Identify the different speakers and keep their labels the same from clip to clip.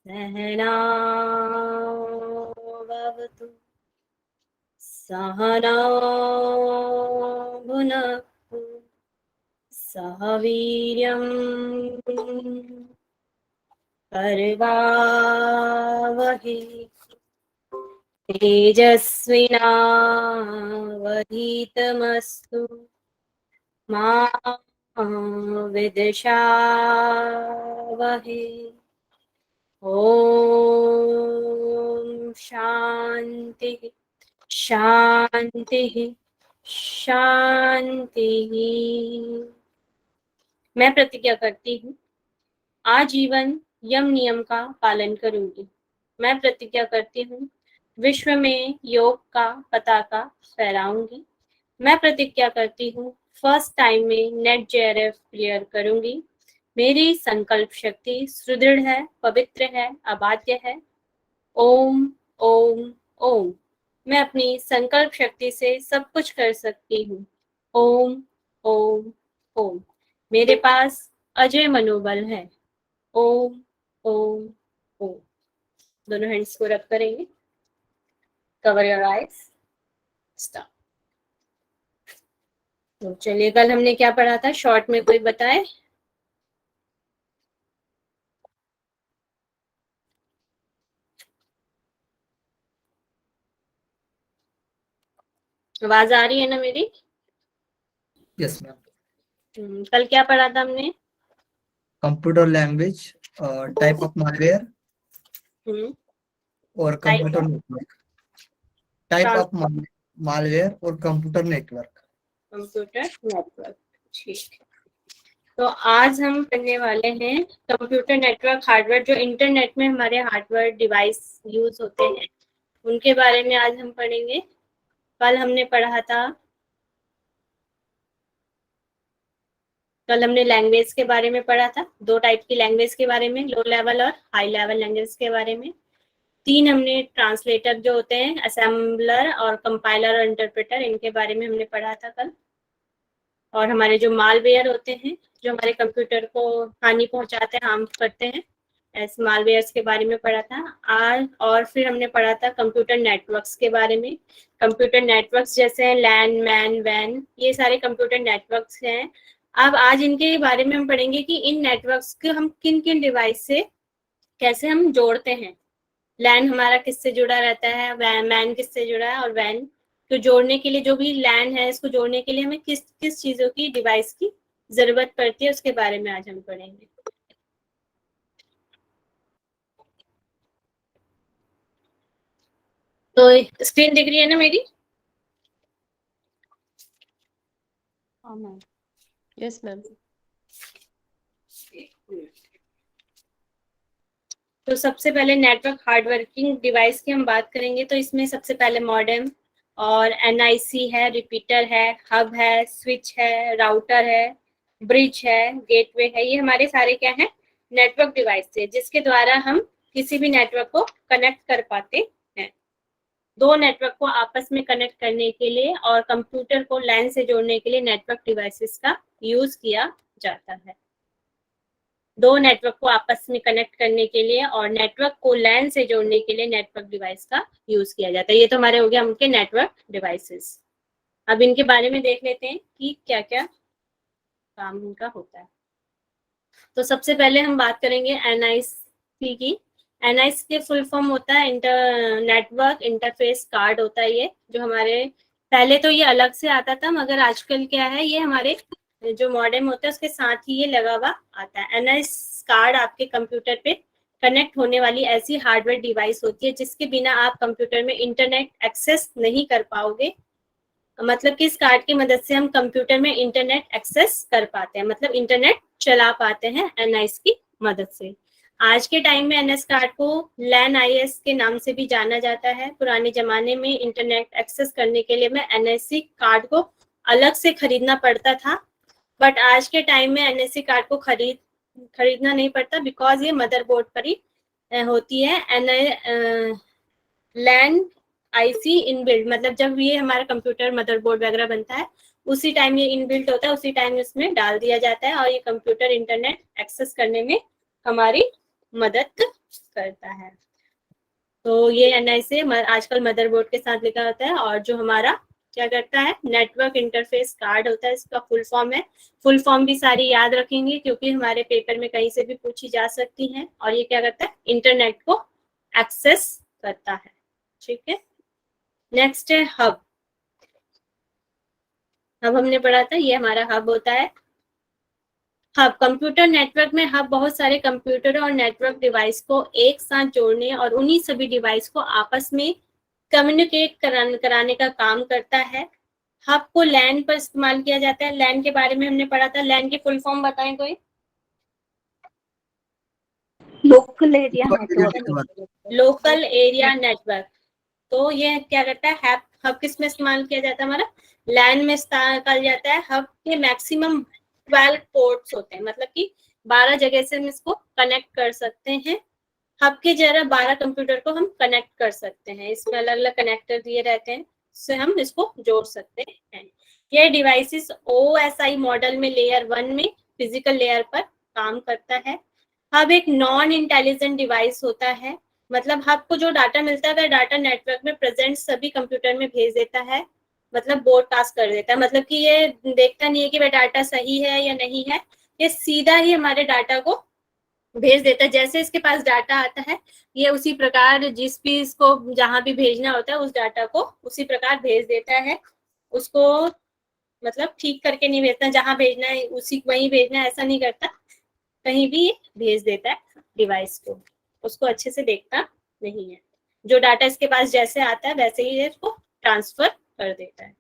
Speaker 1: सहना भवतु सहनौ भुनक्तु सह वीर्यं करवावहै तेजस्विनावधीतमस्तु मा विद्विषावहै। ओम शांति शांति शांति। मैं प्रतिज्ञा करती हूँ आजीवन यम नियम का पालन करूंगी। मैं प्रतिज्ञा करती हूँ विश्व में योग का पताका फहराऊंगी। मैं प्रतिज्ञा करती हूँ फर्स्ट टाइम में नेट जेआरएफ क्लियर करूंगी। मेरी संकल्प शक्ति सुदृढ़ है, पवित्र है, अबाध्य है। ओम ओम ओम। मैं अपनी संकल्प शक्ति से सब कुछ कर सकती हूँ। ओम ओम ओम। मेरे पास अजय मनोबल है। ओम ओम ओम। दोनों हैंड्स को रब करेंगे। Cover your eyes. स्टॉप। तो चलिए, कल हमने क्या पढ़ा था, शॉर्ट में कोई बताए? आवाज आ रही है ना मेरी?
Speaker 2: Yes ma'am.
Speaker 1: कल क्या पढ़ा था हमने?
Speaker 2: Computer language, type of malware और computer network. Type of malware और कंप्यूटर नेटवर्क।
Speaker 1: कंप्यूटर नेटवर्क, ठीक है। तो आज हम पढ़ने वाले हैं कंप्यूटर नेटवर्क हार्डवेयर, जो इंटरनेट में हमारे हार्डवेयर डिवाइस यूज होते हैं उनके बारे में आज हम पढ़ेंगे। कल हमने पढ़ा था, कल हमने लैंग्वेज के बारे में पढ़ा था, 2 टाइप की लैंग्वेज के बारे में, लो लेवल और हाई लेवल लैंग्वेज के बारे में। 3 हमने ट्रांसलेटर जो होते हैं, असेंबलर और कंपाइलर और इंटरप्रेटर, इनके बारे में हमने पढ़ा था कल। और हमारे जो मालवेयर होते हैं, जो हमारे कंप्यूटर को हानि पहुंचाते हैं, हार्म करते हैं, ऐसे मालवेयर्स के बारे में पढ़ा था आज। और फिर हमने पढ़ा था कंप्यूटर नेटवर्क्स के बारे में। कंप्यूटर नेटवर्क्स जैसे हैं लैन, मैन, वैन, ये सारे कंप्यूटर नेटवर्क्स हैं। अब आज इनके बारे में हम पढ़ेंगे कि इन नेटवर्क्स को हम किन किन डिवाइस से कैसे हम जोड़ते हैं। लैन हमारा किससे जुड़ा रहता है, मैन किससे जुड़ा है, और वैन तो जोड़ने के लिए, जो भी लैन है इसको जोड़ने के लिए हमें किस किस चीजों की, डिवाइस की जरूरत पड़ती है, उसके बारे में आज हम पढ़ेंगे। तो स्क्रीन दिख रही है ना मेरी?
Speaker 3: हाँ मैम। Yes ma'am.
Speaker 1: तो सबसे पहले नेटवर्क हार्डवर्किंग डिवाइस की हम बात करेंगे। तो इसमें सबसे पहले मॉडेम और एनआईसी है, रिपीटर है, हब है, स्विच है, राउटर है, ब्रिज है, गेटवे है। ये हमारे सारे क्या हैं, नेटवर्क डिवाइस है, जिसके द्वारा हम किसी भी नेटवर्क को कनेक्ट कर पाते हैं। 2 नेटवर्क को आपस में कनेक्ट करने के लिए और कंप्यूटर को लैन से जोड़ने के लिए नेटवर्क डिवाइसेस का यूज किया जाता है। 2 नेटवर्क को आपस में कनेक्ट करने के लिए और नेटवर्क को लैन से जोड़ने के लिए नेटवर्क डिवाइस का यूज किया जाता है। ये तो हमारे हो गया उनके नेटवर्क डिवाइसेस। अब इनके बारे में देख लेते हैं कि क्या क्या काम इनका होता है। तो सबसे पहले हम बात करेंगे एनआईसी की। एनआईसी के फुल फॉर्म होता है नेटवर्क इंटरफेस कार्ड होता है। ये जो हमारे पहले तो ये अलग से आता था, मगर आजकल क्या है, ये हमारे जो मॉडेम होता है उसके साथ ही ये लगा हुआ आता है। एनआईसी कार्ड आपके कंप्यूटर पे कनेक्ट होने वाली ऐसी हार्डवेयर डिवाइस होती है जिसके बिना आप कंप्यूटर में इंटरनेट एक्सेस नहीं कर पाओगे। मतलब कि इस कार्ड की मदद से हम कंप्यूटर में इंटरनेट एक्सेस कर पाते हैं, मतलब इंटरनेट चला पाते हैं एनआईएस की मदद से। आज के टाइम में एनएस कार्ड को लैन आईएस के नाम से भी जाना जाता है। पुराने जमाने में इंटरनेट एक्सेस करने के लिए मैं एनआईएस कार्ड को अलग से खरीदना पड़ता था, बट आज के टाइम में एनआईएस कार्ड को खरीदना नहीं पड़ता, बिकॉज ये मदरबोर्ड पर ही होती है। लैन आईसी इनबिल्ट, मतलब जब ये हमारा कंप्यूटर मदरबोर्ड वगैरह बनता है उसी टाइम ये इनबिल्ट होता है, उसी टाइम इसमें डाल दिया जाता है और ये कंप्यूटर इंटरनेट एक्सेस करने में हमारी मदद करता है। तो ये NIC आजकल मदरबोर्ड के साथ लिखा होता है। और जो हमारा क्या करता है, नेटवर्क इंटरफेस कार्ड होता है, इसका फुल फॉर्म है। फुल फॉर्म भी सारी याद रखेंगे क्योंकि हमारे पेपर में कहीं से भी पूछी जा सकती हैं। और ये क्या करता है, इंटरनेट को एक्सेस करता है। ठीक है, नेक्स्ट है हब। हब हमने पढ़ा था, ये हमारा हब होता है। हब, कंप्यूटर नेटवर्क में हब बहुत सारे कंप्यूटर और नेटवर्क डिवाइस को एक साथ जोड़ने और उन्हीं सभी डिवाइस को आपस में कम्युनिकेट कराने का काम करता है। हब को लैन पर इस्तेमाल किया जाता है। लैन के बारे में हमने पढ़ा था, लैन की फुल फॉर्म बताएं कोई?
Speaker 4: Local area network.
Speaker 1: Local area network. तो ये क्या करता है, हब किस में इस्तेमाल किया जाता है, हमारा लैन में इस्तेमाल किया जाता है। हब के मैक्सिमम 12 पोर्ट्स होते हैं, मतलब कि 12 जगह से हम इसको कनेक्ट कर सकते हैं। हब के जरा 12 कंप्यूटर को हम कनेक्ट कर सकते हैं। इसमें अलग अलग कनेक्टर दिए रहते हैं, इससे हम इसको जोड़ सकते हैं। ये डिवाइसेस OSI मॉडल में लेयर 1 में फिजिकल लेयर पर काम करता है। हब एक नॉन इंटेलिजेंट डिवाइस होता है, मतलब हब को जो डाटा मिलता है वह डाटा नेटवर्क में प्रेजेंट सभी कंप्यूटर में भेज देता है, मतलब ब्रॉडकास्ट कर देता है। मतलब कि ये देखता नहीं है कि वह डाटा सही है या नहीं है, ये सीधा ही हमारे डाटा को भेज देता है। जैसे इसके पास डाटा आता है, ये उसी प्रकार जिस भी इसको जहां भी भेजना होता है उस डाटा को उसी प्रकार भेज देता है। उसको मतलब ठीक करके नहीं भेजता, जहां भेजना है उसी वहीं भेजना है ऐसा नहीं करता, कहीं भी भेज देता है डिवाइस को, उसको अच्छे से देखता नहीं है। जो डाटा इसके पास जैसे आता है वैसे ही इसको ट्रांसफर कर देता है।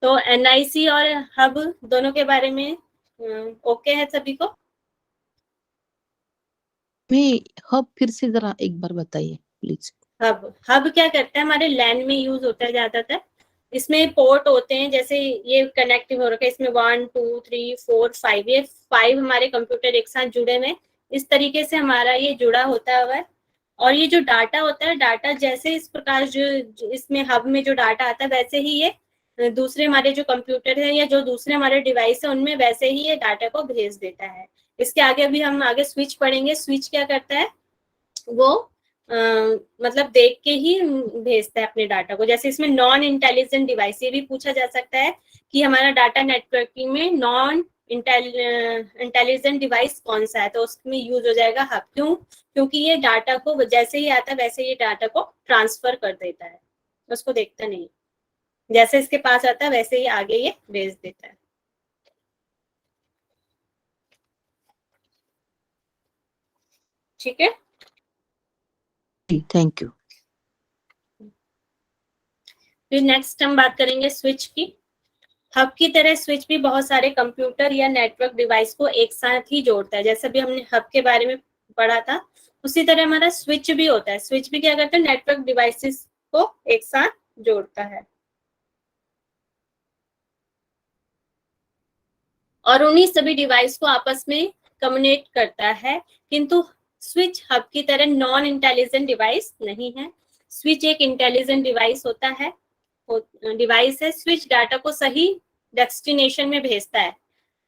Speaker 1: तो NIC और हब दोनों के बारे में ओके है सभी को?
Speaker 4: मैं हब फिर से जरा एक बार बताइए प्लीज।
Speaker 1: हब क्या करता है, हमारे लैन में यूज होता है ज्यादातर। इसमें पोर्ट होते हैं, जैसे ये कनेक्टिव हो रखा है, इसमें 1 2 3 4 5, ये 5 हमारे कंप्यूटर एक साथ जुड़े हुए, इस तरीके से हमारा ये जुड़ा होता है। और ये जो डाटा होता है, डाटा जैसे इस प्रकार जो इसमें हब में जो डाटा आता है वैसे ही ये दूसरे हमारे जो कंप्यूटर है या जो दूसरे हमारे डिवाइस है उनमें वैसे ही ये डाटा को भेज देता है। इसके आगे भी हम आगे स्विच पढ़ेंगे। स्विच क्या करता है, वो मतलब देख के ही भेजता है अपने डाटा को। जैसे इसमें नॉन इंटेलिजेंट डिवाइस, ये भी पूछा जा सकता है कि हमारा डाटा नेटवर्किंग में नॉन इंटेलिजेंट डिवाइस कौन सा है, तो उसमें यूज हो जाएगा हब। क्यों? क्योंकि ये डाटा को जैसे ही आता है वैसे ये डाटा को ट्रांसफर कर देता है, उसको देखता नहीं, जैसे इसके पास आता है वैसे ही आगे ये भेज देता है। ठीक है,
Speaker 4: थैंक यू।
Speaker 1: फिर नेक्स्ट हम बात करेंगे स्विच की। हब की तरह स्विच भी बहुत सारे कंप्यूटर या नेटवर्क डिवाइस को एक साथ ही जोड़ता है। जैसे भी हमने हब के बारे में पढ़ा था, उसी तरह हमारा स्विच भी होता है। स्विच भी क्या करता है, नेटवर्क डिवाइसेस को एक साथ जोड़ता है और उन्हीं सभी डिवाइस को आपस में कम्युनिकेट करता है। किंतु स्विच हब की तरह नॉन इंटेलिजेंट डिवाइस नहीं है। स्विच एक इंटेलिजेंट डिवाइस होता है, डिवाइस है। स्विच डाटा को सही डेस्टिनेशन में भेजता है।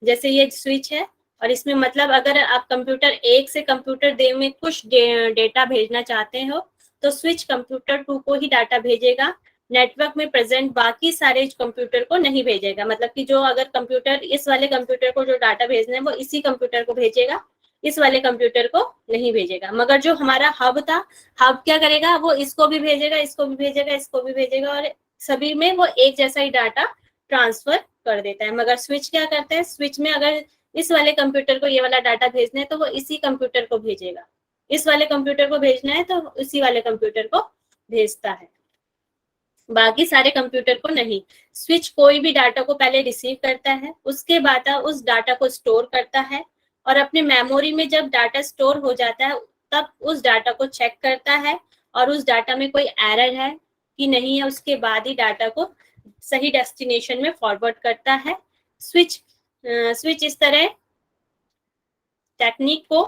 Speaker 1: जैसे ये स्विच है और इसमें मतलब अगर आप कंप्यूटर 1 से कंप्यूटर 2 में कुछ डेटा भेजना चाहते हो तो स्विच कंप्यूटर 2 को ही डाटा भेजेगा, नेटवर्क में प्रेजेंट बाकी सारे कंप्यूटर को नहीं भेजेगा। मतलब कि जो अगर कंप्यूटर इस वाले कंप्यूटर को जो डाटा भेजना है वो इसी कंप्यूटर को भेजेगा, इस वाले कंप्यूटर को नहीं भेजेगा। मगर जो हमारा हब था, हब क्या करेगा, वो इसको भी भेजेगा, इसको भी भेजेगा, इसको भी भेजेगा और सभी में वो एक जैसा ही डाटा ट्रांसफर कर देता है। मगर स्विच क्या करता है, स्विच में अगर इस वाले कंप्यूटर को ये वाला डाटा भेजना है तो वो इसी कंप्यूटर को भेजेगा, इस वाले कंप्यूटर को भेजना है तो उसी वाले कंप्यूटर को भेजता है, बाकी सारे कंप्यूटर को नहीं। स्विच कोई भी डाटा को पहले रिसीव करता है, उसके बाद उस डाटा को स्टोर करता है और अपने मेमोरी में जब डाटा स्टोर हो जाता है तब उस डाटा को चेक करता है और उस डाटा में कोई एरर है कि नहीं है, उसके बाद ही डाटा को सही डेस्टिनेशन में फॉरवर्ड करता है। स्विच इस तरह टेक्निक को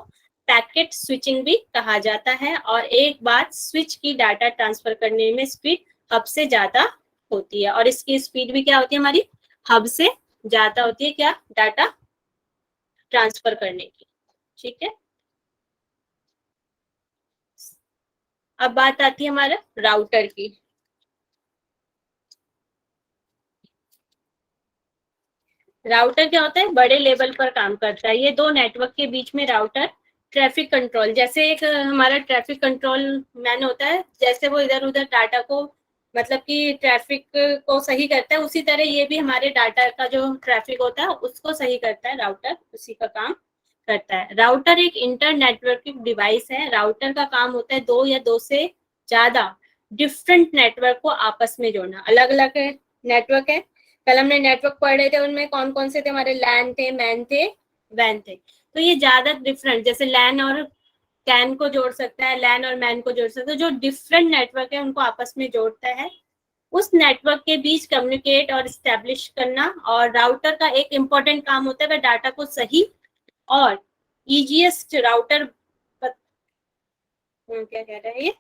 Speaker 1: पैकेट स्विचिंग भी कहा जाता है। और एक बात, स्विच की डाटा ट्रांसफर करने में स्पीड हब से ज्यादा होती है और इसकी स्पीड भी क्या होती है, हमारी हब से ज्यादा होती है, क्या, डाटा ट्रांसफर करने की। ठीक है, अब बात आती है हमारा राउटर की। राउटर क्या होता है, बड़े लेवल पर काम करता है। ये दो नेटवर्क के बीच में राउटर ट्रैफिक कंट्रोल, जैसे एक हमारा ट्रैफिक कंट्रोल मैन होता है, जैसे वो इधर उधर डाटा को मतलब कि ट्रैफिक को सही करता है, उसी तरह ये भी हमारे डाटा का जो ट्रैफिक होता है उसको सही करता है। राउटर उसी का काम करता है। राउटर एक इंटर नेटवर्किंग डिवाइस है। राउटर का काम होता है दो या दो से ज्यादा डिफरेंट नेटवर्क को आपस में जोड़ना। अलग अलग नेटवर्क है, कल हमने नेटवर्क पढ़ रहे थे, उनमें कौन कौन से थे हमारे, लैन थे, मैन थे, वैन थे। तो ये ज्यादा डिफरेंट, जैसे लैन और कैन को जोड़ सकता है, लैन और मैन को जोड़ सकता है, जो डिफरेंट नेटवर्क है उनको आपस में जोड़ता है, उस नेटवर्क के बीच कम्युनिकेट और स्टैब्लिश करना। और राउटर का एक इम्पोर्टेंट काम होता है वह डाटा को सही और ईजीएस्ट राउटर क्या कह रहा है ये,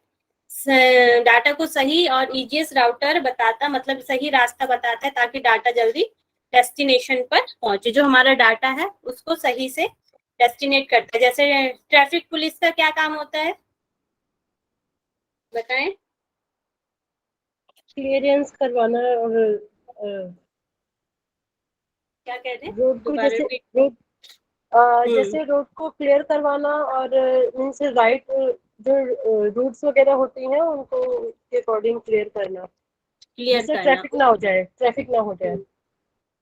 Speaker 1: डाटा को सही और ईजीएस्ट राउटर बताता, मतलब सही रास्ता बताता है ताकि डाटा जल्दी डेस्टिनेशन पर पहुंचे। जो हमारा डाटा है उसको सही से डेस्टिनेट करता है। जैसे ट्रैफिक पुलिस का क्या काम होता है बताएं?
Speaker 3: क्लियरेंस करवाना और
Speaker 1: क्या कह रहे हैं,
Speaker 3: रोड को
Speaker 1: दोबारा
Speaker 3: जैसे
Speaker 1: repeat।
Speaker 3: रोड जैसे रोड को क्लियर करवाना और इनसे राइट जो रूट्स वगैरह होती हैं उनको के अकॉर्डिंग क्लियर करना,
Speaker 1: क्लियर
Speaker 3: जिससे
Speaker 1: करना,
Speaker 3: ट्रैफिक ना हो जाए, ट्रैफिक ना हो जाए।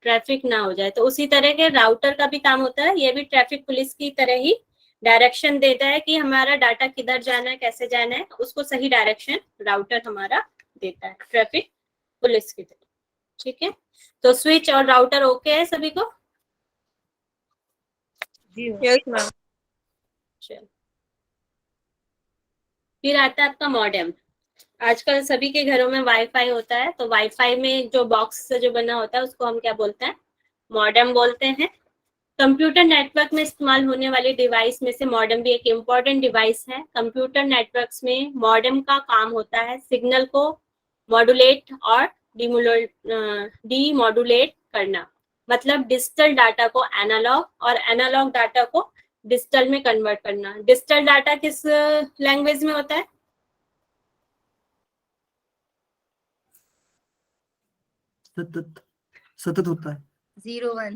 Speaker 1: ट्रैफिक ना हो जाए। तो उसी तरह के राउटर का भी काम होता है, ये भी ट्रैफिक पुलिस की तरह ही डायरेक्शन देता है कि हमारा डाटा किधर जाना है, कैसे जाना है, उसको सही डायरेक्शन राउटर हमारा देता है, ट्रैफिक पुलिस की तरह। ठीक है, तो स्विच और राउटर ओके है सभी को?
Speaker 3: जी
Speaker 5: यस मैम।
Speaker 1: चलो, फिर आता है आपका मॉडेम। आजकल सभी के घरों में वाईफाई होता है, तो वाईफाई में जो बॉक्स से जो बना होता है उसको हम क्या बोलते हैं, मॉडेम बोलते हैं। कंप्यूटर नेटवर्क में इस्तेमाल होने वाले डिवाइस में से मॉडेम भी एक इम्पॉर्टेंट डिवाइस है। कंप्यूटर नेटवर्क्स में मॉडेम का काम होता है सिग्नल को मॉड्यूलेट और डीमॉड्यूलेट करना, मतलब डिजिटल डाटा को एनालॉग और एनालॉग डाटा को डिजिटल में कन्वर्ट करना। डिजिटल डाटा किस लैंग्वेज में होता है?
Speaker 2: सतत सतत होता है।
Speaker 5: 01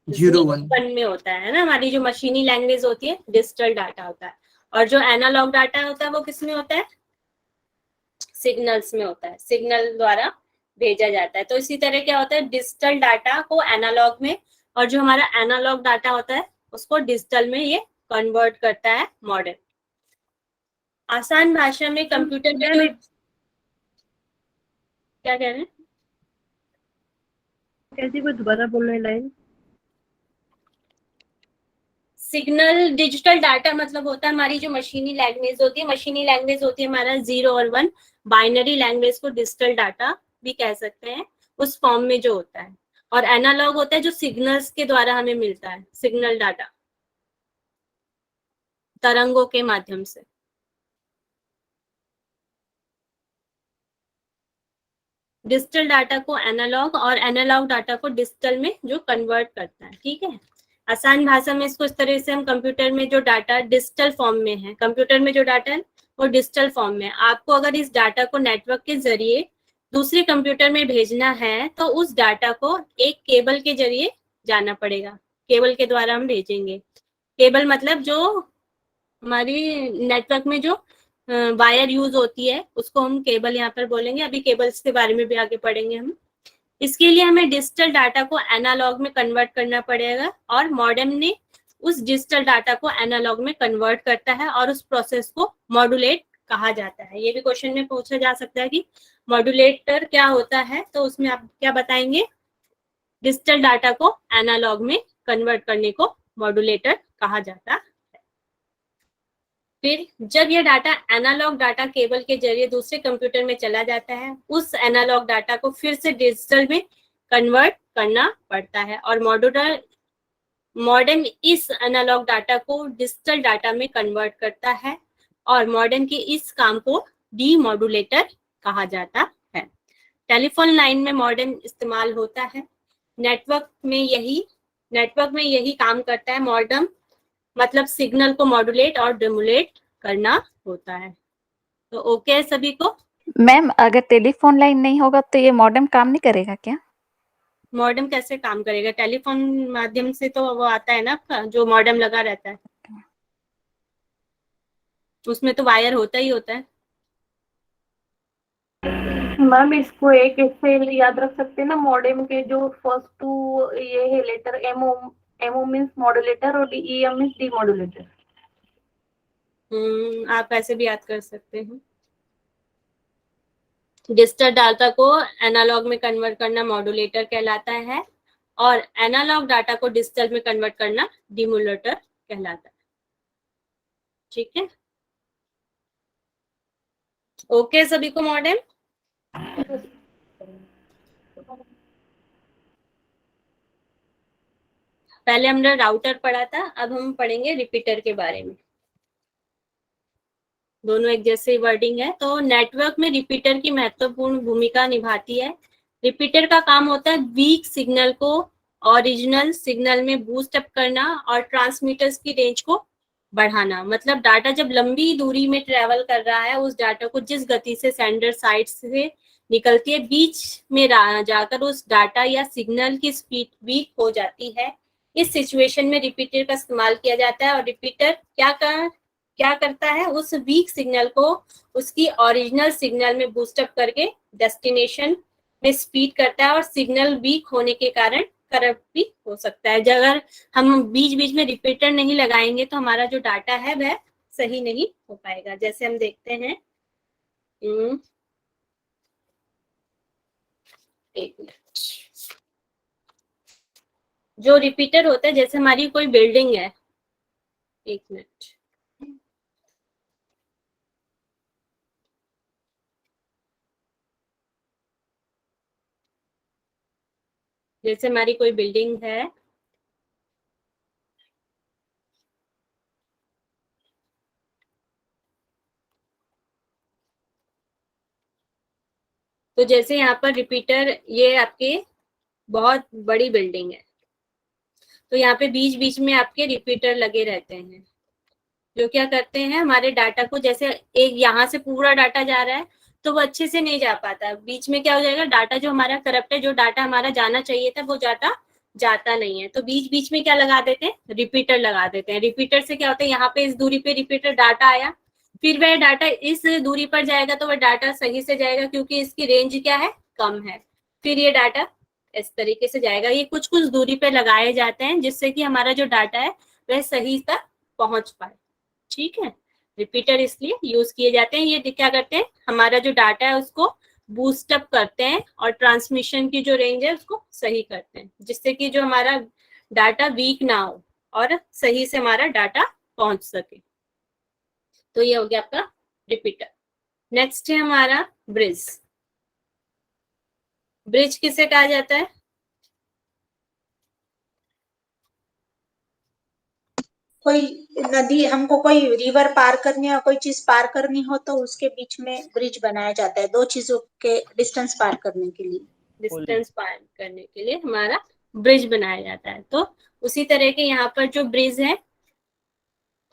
Speaker 2: 01
Speaker 1: में होता है ना, हमारी जो मशीनी लैंग्वेज होती है डिजिटल डाटा होता है। और जो एनालॉग डाटा होता है वो किस में होता है, सिग्नल्स में होता है, सिग्नल द्वारा भेजा जाता है। तो इसी तरह क्या होता है, डिजिटल डाटा को एनालॉग में और जो हमारा एनालॉग डाटा होता है उसको डिजिटल में ये कन्वर्ट करता है मॉडल। आसान भाषा में कंप्यूटर में जो, क्या कह रहे हैं,
Speaker 3: कैसी कोई दोबारा बोलना है लाइन?
Speaker 1: सिग्नल डिजिटल डाटा मतलब होता है हमारी जो मशीनी लैंग्वेज होती है। मशीनी लैंग्वेज होती है हमारा 0 और 1, बाइनरी लैंग्वेज को डिजिटल डाटा भी कह सकते हैं, उस फॉर्म में जो होता है। और एनालॉग होता है जो सिग्नल्स के द्वारा हमें मिलता है, सिग्नल डाटा तरंगों के माध्यम से। डिजिटल डाटा को एनालॉग और एनालॉग डाटा को डिजिटल में जो कन्वर्ट करता है। ठीक है, आसान भाषा में इसको इस तरह से, हम कंप्यूटर में जो डाटा डिजिटल फॉर्म में है, कंप्यूटर में जो डाटा है वो डिजिटल फॉर्म में है। आपको अगर इस डाटा को नेटवर्क के जरिए दूसरे कंप्यूटर में भेजना है तो उस डाटा को एक केबल के जरिए जाना पड़ेगा, केबल के द्वारा हम भेजेंगे। केबल मतलब जो हमारी नेटवर्क में जो वायर यूज होती है उसको हम केबल यहाँ पर बोलेंगे। अभी केबल्स के बारे में भी आगे पढ़ेंगे हम। इसके लिए हमें डिजिटल डाटा को एनालॉग में कन्वर्ट करना पड़ेगा और मॉडेम ने उस डिजिटल डाटा को एनालॉग में कन्वर्ट करता है और उस प्रोसेस को मॉड्यूलेट कहा जाता है। ये भी क्वेश्चन में पूछा जा सकता है कि मॉड्यूलेटर क्या होता है, तो उसमें आप क्या बताएंगे, डिजिटल डाटा को एनालॉग में कन्वर्ट करने को मॉड्यूलेटर कहा जाता है। फिर जब यह डाटा एनालॉग डाटा केबल के जरिए दूसरे कंप्यूटर में चला जाता है, उस एनालॉग डाटा को फिर से डिजिटल में कन्वर्ट करना पड़ता है और मॉडेम इस एनालॉग डाटा को डिजिटल डाटा में कन्वर्ट करता है और मॉडेम के इस काम को डीमॉड्यूलेटर कहा जाता है। टेलीफोन लाइन में मॉडेम इस्तेमाल होता है। नेटवर्क में यही काम करता है। मॉडेम मतलब सिग्नल को मॉड्यूलेट और डिमोलेट करना होता है। तो ओके है सभी को?
Speaker 5: मैम अगर टेलीफोन लाइन नहीं होगा तो ये मॉडेम काम नहीं करेगा क्या?
Speaker 1: मॉडेम कैसे काम करेगा? टेलीफोन माध्यम से तो वो आता है ना आपका, जो मॉडेम लगा रहता है, उसमें तो वायर होता ही होता है।
Speaker 6: मैम इसको एक ऐसे याद रख सकते हैं ना, मॉडेम के जो फर्स्ट टू ये है letter, MO, MO means modulator और ईएम मीन्स डीमॉड्यूलेटर।
Speaker 1: आप ऐसे भी याद कर सकते हैं। डिजिटल डाटा को एनालॉग में कन्वर्ट करना मॉड्यूलेटर कहलाता है, और एनालॉग डाटा को डिजिटल में कन्वर्ट करना डिमोडुलेटर कहलाता है। ठीक है, ओके सभी को मॉडेम? पहले हमने राउटर पढ़ा था, अब हम पढ़ेंगे रिपीटर के बारे में। दोनों एक जैसे वर्डिंग है। तो नेटवर्क में रिपीटर की महत्वपूर्ण भूमिका निभाती है। रिपीटर का काम होता है वीक सिग्नल को ओरिजिनल सिग्नल में बूस्ट अप करना और ट्रांसमीटर्स की रेंज को बढ़ाना। मतलब डाटा जब लंबी दूरी में ट्रेवल कर रहा है, उस डाटा को जिस गति से सेंडर साइड से निकलती है, बीच में जाकर उस डाटा या सिग्नल की स्पीड वीक हो जाती है। इस सिचुएशन में रिपीटर का इस्तेमाल किया जाता है, और रिपीटर क्या करता है, उस वीक सिग्नल को उसकी ओरिजिनल सिग्नल में बूस्टअप करके डेस्टिनेशन में स्पीड करता है, और सिग्नल वीक होने के कारण करप्ट भी हो सकता है। अगर हम बीच बीच में रिपीटर नहीं लगाएंगे तो हमारा जो डाटा है वह सही नहीं हो पाएगा। जैसे हम देखते हैं, एक मिनट, जो रिपीटर होता है, जैसे हमारी कोई बिल्डिंग है, एक मिनट, जैसे हमारी कोई बिल्डिंग है, तो जैसे यहाँ पर रिपीटर, ये आपके बहुत बड़ी बिल्डिंग है, तो यहाँ पे बीच बीच में आपके रिपीटर लगे रहते हैं, जो क्या करते हैं, हमारे डाटा को, जैसे एक यहाँ से पूरा डाटा जा रहा है तो वो अच्छे से नहीं जा पाता, बीच में क्या हो जाएगा, डाटा जो हमारा करप्ट है, जो डाटा हमारा जाना चाहिए था वो डाटा जाता नहीं है, तो बीच बीच में क्या लगा देते हैं, रिपीटर लगा देते हैं। रिपीटर से क्या होता है, यहाँ पे इस दूरी पे रिपीटर डाटा आया, फिर वह डाटा इस दूरी पर जाएगा तो वह डाटा सही से जाएगा, क्योंकि इसकी रेंज क्या है, कम है, फिर ये डाटा इस तरीके से जाएगा। ये कुछ कुछ दूरी पे लगाए जाते हैं जिससे कि हमारा जो डाटा है वह सही तक पहुंच पाए। ठीक है, रिपीटर इसलिए यूज किए जाते हैं। ये क्या करते हैं, हमारा जो डाटा है उसको बूस्ट अप करते हैं और ट्रांसमिशन की जो रेंज है उसको सही करते हैं, जिससे कि जो हमारा डाटा वीक ना हो और सही से हमारा डाटा पहुंच सके। तो ये हो गया आपका रिपीटर। नेक्स्ट है हमारा ब्रिज। ब्रिज किसे कहा जाता है?
Speaker 7: कोई नदी, हमको कोई रिवर पार करनी हो, कोई चीज पार करनी हो तो उसके बीच में ब्रिज बनाया जाता है, दो चीजों के डिस्टेंस पार करने के लिए।
Speaker 1: डिस्टेंस पार करने के लिए हमारा ब्रिज बनाया जाता है। तो उसी तरह के यहाँ पर जो ब्रिज है,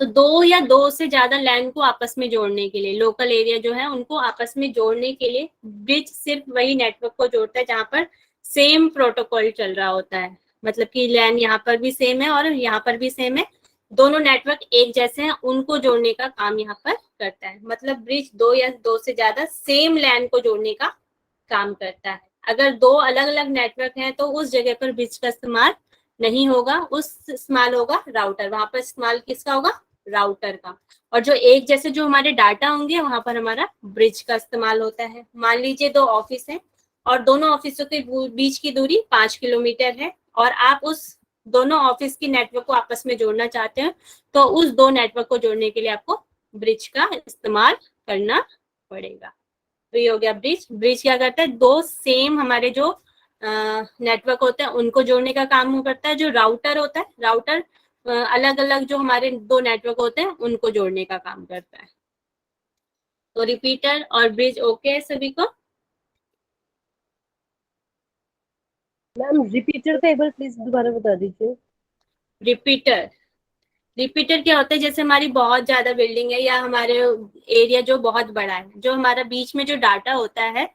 Speaker 1: तो दो या दो से ज्यादा लैंड को आपस में जोड़ने के लिए, लोकल एरिया जो है उनको आपस में जोड़ने के लिए, ब्रिज सिर्फ वही नेटवर्क को जोड़ता है जहाँ पर सेम प्रोटोकॉल चल रहा होता है। मतलब कि लैंड यहाँ पर भी सेम है और यहाँ पर भी सेम है, दोनों नेटवर्क एक जैसे हैं, उनको जोड़ने का काम यहाँ पर करता है। मतलब ब्रिज दो या दो से ज्यादा सेम लैंड को जोड़ने का काम करता है। अगर दो अलग अलग नेटवर्क हैं तो उस जगह पर ब्रिज का इस्तेमाल नहीं होगा, उस इस्तेमाल होगा राउटर, वहां पर इस्तेमाल किसका होगा, राउटर का। और जो एक जैसे जो हमारे डाटा होंगे वहां पर हमारा ब्रिज का इस्तेमाल होता है। मान लीजिए दो ऑफिस है और दोनों ऑफिसों के बीच की दूरी 5 किलोमीटर है, और आप उस दोनों ऑफिस की नेटवर्क को आपस में जोड़ना चाहते हैं, तो उस दो नेटवर्क को जोड़ने के लिए आपको ब्रिज का इस्तेमाल करना पड़ेगा। तो ये हो गया ब्रिज। ब्रिज क्या करता है, दो सेम हमारे जो नेटवर्क होते हैं उनको जोड़ने का काम करता है। जो राउटर होता है, राउटर अलग अलग जो हमारे दो नेटवर्क होते हैं उनको जोड़ने का काम करता है। तो रिपीटर और ब्रिज ओके है सभी को?
Speaker 3: मैम रिपीटर का एक बार प्लीज दोबारा बता दीजिए।
Speaker 1: रिपीटर रिपीटर क्या होता है, जैसे हमारी बहुत ज्यादा बिल्डिंग है या हमारे एरिया जो बहुत बड़ा है, जो हमारा बीच में जो डाटा होता है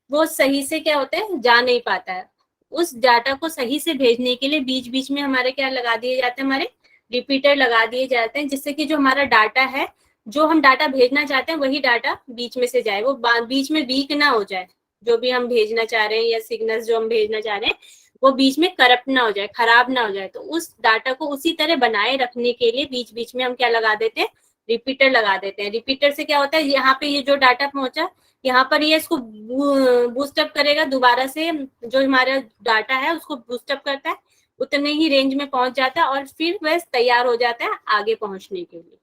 Speaker 1: वो सही से क्या होता है जा नहीं पाता है। उस डाटा को सही से भेजने के लिए बीच बीच में हमारे क्या लगा दिए जाते हैं, हमारे रिपीटर लगा दिए जाते हैं, जिससे कि जो हमारा डाटा है, जो हम डाटा भेजना चाहते हैं वही डाटा बीच में से जाए, वो बीच में वीक ना हो जाए। जो भी हम भेजना चाह रहे हैं या सिग्नल्स जो हम भेजना चाह रहे हैं वो बीच में करप्ट ना हो जाए, खराब ना हो जाए। तो उस डाटा को उसी तरह बनाए रखने के लिए बीच बीच में हम क्या लगा देते हैं, रिपीटर लगा देते हैं। रिपीटर से क्या होता है, यहाँ पे ये जो डाटा पहुंचा, यहाँ पर ये इसको बूस्टअप करेगा दोबारा से, जो हमारा डाटा है उसको बूस्टअप करता है, उतने ही रेंज में पहुंच जाता है और फिर वह तैयार हो जाता है आगे पहुंचने के लिए।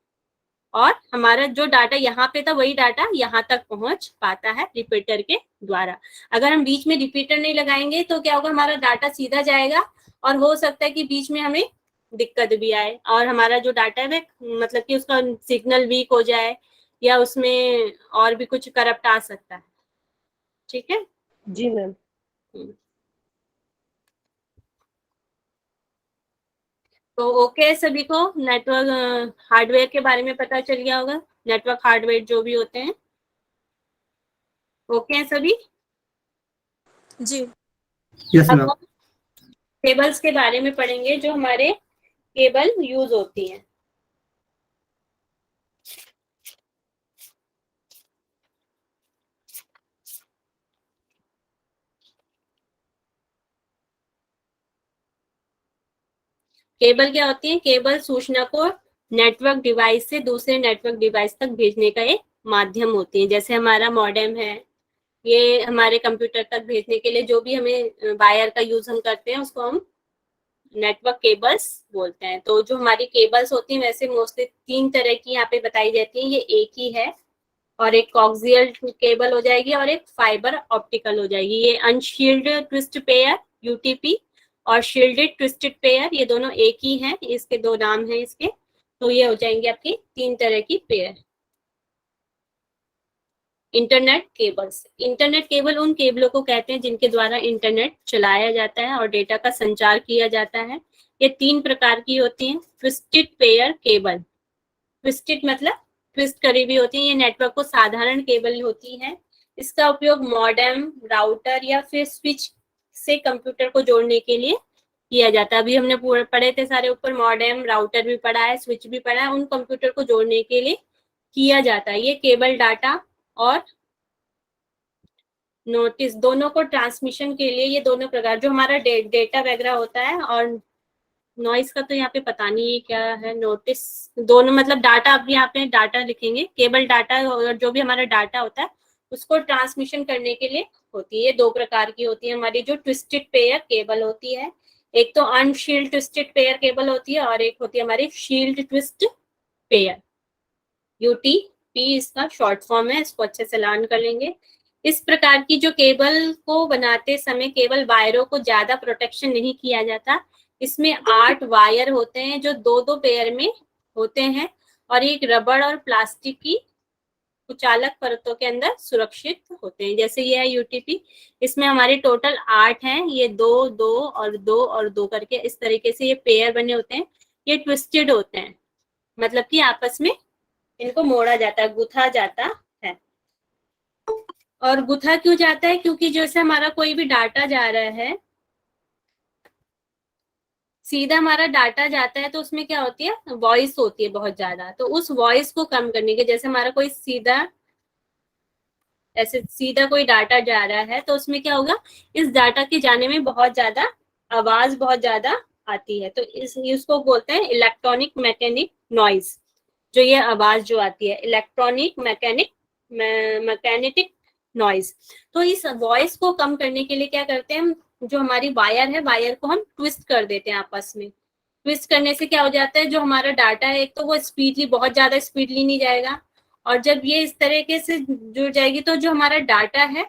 Speaker 1: और हमारा जो डाटा यहाँ पे था वही डाटा यहाँ तक पहुंच पाता है रिपीटर के द्वारा। अगर हम बीच में रिपीटर नहीं लगाएंगे तो क्या होगा, हमारा डाटा सीधा जाएगा और हो सकता है कि बीच में हमें दिक्कत भी आए और हमारा जो डाटा है वह मतलब कि उसका सिग्नल वीक हो जाए या उसमें और भी कुछ करप्ट आ सकता है। ठीक है
Speaker 3: जी मैम।
Speaker 1: तो ओके, सभी को नेटवर्क हार्डवेयर के बारे में पता चल गया होगा, नेटवर्क हार्डवेयर जो भी होते हैं। ओके हैं सभी?
Speaker 8: जी।
Speaker 2: यस
Speaker 1: अब
Speaker 2: मैम।
Speaker 1: हम केबल्स के बारे में पढ़ेंगे, जो हमारे केबल यूज होती हैं। केबल क्या होती है, केबल सूचना को नेटवर्क डिवाइस से दूसरे नेटवर्क डिवाइस तक भेजने का एक माध्यम होती है। जैसे हमारा मॉडेम है, ये हमारे कंप्यूटर तक भेजने के लिए जो भी हमें वायर का यूज हम करते हैं उसको हम नेटवर्क केबल्स बोलते हैं। तो जो हमारी केबल्स होती हैं वैसे मोस्टली 3 तरह की यहाँ पे बताई जाती हैं, ये एक ही है, और एक कॉक्सियल केबल हो जाएगी और एक फाइबर ऑप्टिकल हो जाएगी। ये अनशील्डेड ट्विस्ट पेयर यूटीपी और शील्डेड ट्विस्टेड पेयर, ये दोनों एक ही हैं, इसके 2 नाम हैं इसके। तो ये हो जाएंगे आपकी 3 तरह की pair. Internet cables, internet cable उन केबलों को कहते हैं जिनके द्वारा इंटरनेट चलाया जाता है और डेटा का संचार किया जाता है। ये 3 प्रकार की होती हैं। ट्विस्टेड पेयर केबल, ट्विस्टेड मतलब ट्विस्ट करी हुई होती है, ये नेटवर्क को साधारण केबल होती है। इसका उपयोग मॉडेम, राउटर या फिर स्विच से कंप्यूटर को जोड़ने के लिए किया जाता है। अभी हमने पढ़े थे सारे ऊपर, मॉडेम, राउटर भी पढ़ा है, स्विच भी पढ़ा है, उन कंप्यूटर को जोड़ने के लिए किया जाता है। ये केबल डाटा और नोटिस दोनों को ट्रांसमिशन के लिए, ये दोनों प्रकार जो हमारा डेटा वगैरह होता है, और नॉइस का तो यहाँ पे पता नहीं है क्या है, नोटिस दोनों मतलब डाटा, अब यहाँ पे डाटा लिखेंगे, केबल डाटा और जो भी हमारा डाटा होता है उसको ट्रांसमिशन करने के लिए होती है। ये 2 प्रकार की होती है हमारी जो ट्विस्टेड पेयर केबल होती है। एक तो अनशील्ड ट्विस्टेड पेयर केबल होती है और एक होती है हमारी शील्ड ट्विस्ट पेयर, यूटीपी इसका शॉर्ट फॉर्म है, इसको अच्छे से लर्न कर लेंगे। इस प्रकार की जो केबल को बनाते समय केबल वायरों को ज्यादा प्रोटेक्शन नहीं किया जाता। इसमें 8 वायर होते हैं जो 2-2 पेयर में होते हैं और एक रबड़ और प्लास्टिक की कुचालक परतों के अंदर सुरक्षित होते हैं। जैसे ये है यूटीपी, इसमें हमारे टोटल 8 हैं, ये 2, 2 और 2 और 2 करके इस तरीके से ये पेयर बने होते हैं। ये ट्विस्टेड होते हैं, मतलब कि आपस में इनको मोड़ा जाता है, गुथा जाता है। और गुथा क्यों जाता है, क्योंकि जैसे हमारा कोई भी डाटा जा रहा है, सीधा हमारा डाटा जाता है तो उसमें क्या होती है, वॉइस होती है बहुत ज्यादा। तो उस वॉइस को कम करने के, जैसे हमारा कोई सीधा ऐसे सीधा कोई डाटा जा रहा है तो उसमें क्या होगा, इस डाटा के जाने में बहुत ज्यादा आवाज बहुत ज्यादा आती है, तो इसको बोलते हैं इलेक्ट्रॉनिक मैकेनिक नॉइज। जो ये आवाज जो आती है इलेक्ट्रॉनिक मैकेनिटिक नॉइज। तो इस वॉइस को कम करने के लिए क्या करते हैं हम, जो हमारी वायर है, वायर को हम ट्विस्ट कर देते हैं आपस में। ट्विस्ट करने से क्या हो जाता है, जो हमारा डाटा है एक तो वो स्पीडली, बहुत ज्यादा स्पीडली नहीं जाएगा, और जब ये इस तरीके से जुड़ जाएगी तो जो हमारा डाटा है,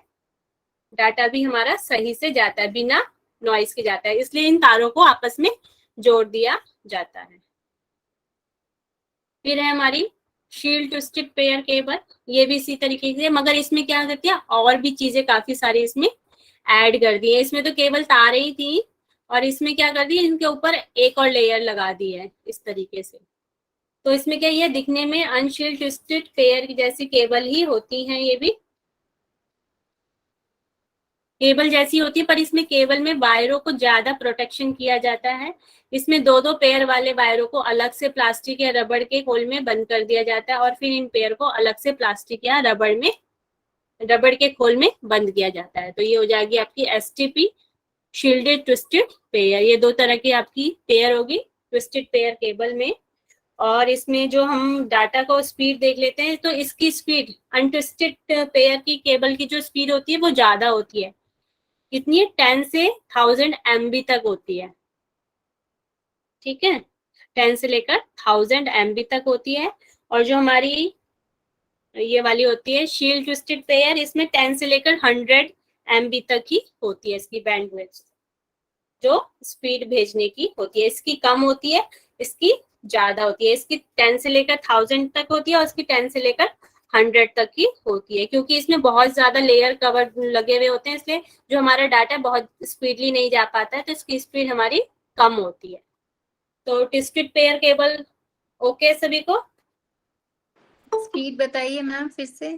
Speaker 1: डाटा भी हमारा सही से जाता है, बिना नॉइस के जाता है। इसलिए इन तारों को आपस में जोड़ दिया जाता है। फिर है हमारी शील्ड ट्विस्टेड पेयर केबल, ये भी इसी तरीके से, मगर इसमें क्या करती है, और भी चीजें काफी सारी इसमें ऐड कर दी है। इसमें तो केवल तारें ही थी और इसमें क्या कर दी, इनके ऊपर एक और लेयर लगा दी है इस तरीके से। तो इसमें क्या, ये दिखने में अनशील्ड ट्विस्टेड पेयर की जैसी केबल ही होती हैं, ये भी केबल जैसी होती है, पर इसमें केबल में वायरों को ज्यादा प्रोटेक्शन किया जाता है। इसमें दो दो पेयर वाले वायरों को अलग से प्लास्टिक या रबड़ के खोल में बंद कर दिया जाता है और फिर इन पेयर को अलग से प्लास्टिक या रबड़ के खोल में बंद किया जाता है। तो ये हो जाएगी आपकी एसटीपी शील्डेड ट्विस्टेड पेयर। ये दो तरह की आपकी पेयर होगी ट्विस्टेड पेयर केबल में। और इसमें जो हम डाटा को स्पीड देख लेते हैं, तो इसकी स्पीड अनट्विस्टेड पेयर की केबल की जो स्पीड होती है वो ज्यादा होती है। कितनी है, 10 से 1000 MB तक होती है। ठीक है, 10 से लेकर 1000 MB तक होती है। और जो हमारी ये वाली होती है शील्ड ट्विस्टेड पेयर, इसमें 10 से लेकर 100 MB तक ही होती है इसकी बैंडविड्थ, जो स्पीड भेजने की होती है। इसकी कम होती है, इसकी ज्यादा होती है। इसकी 10 से लेकर 1000 तक होती है और इसकी 10 से लेकर 100 तक की होती है, क्योंकि इसमें बहुत ज्यादा लेयर कवर लगे हुए होते हैं, इसलिए जो हमारा डाटा बहुत स्पीडली नहीं जा पाता है, तो इसकी स्पीड हमारी कम होती है। तो ट्विस्टेड पेयर केबल ओके सभी को?
Speaker 9: स्पीड बताइए मैम फिर से।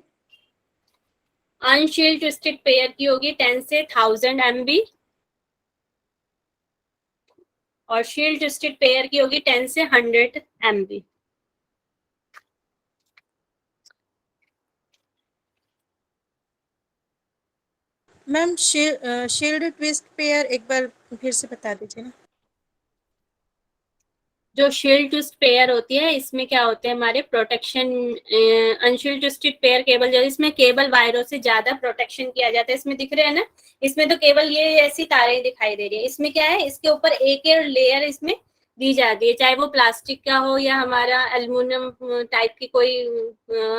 Speaker 1: अनशील्ड ट्विस्टेड पेयर की होगी 10 से 1000 MB और शील्ड ट्विस्टेड पेयर की होगी 10 से 100 MB।
Speaker 8: Ma'am shield twist pair एक बार फिर से बता दीजिए ना।
Speaker 1: जो शील्ड ट्विस्ट पेयर होती है, इसमें क्या होते हैं हमारे प्रोटेक्शन। अनशील्ड ट्विस्टेड पेयर केबल जो, इसमें केबल वायरों से ज्यादा प्रोटेक्शन किया जाता है। इसमें दिख रहे हैं ना, इसमें तो केवल ये ऐसी तारें दिखाई दे रही है। इसमें क्या है, इसके ऊपर एक लेयर इसमें दी जाती है, चाहे वो प्लास्टिक का हो या हमारा एल्युमिनियम टाइप की कोई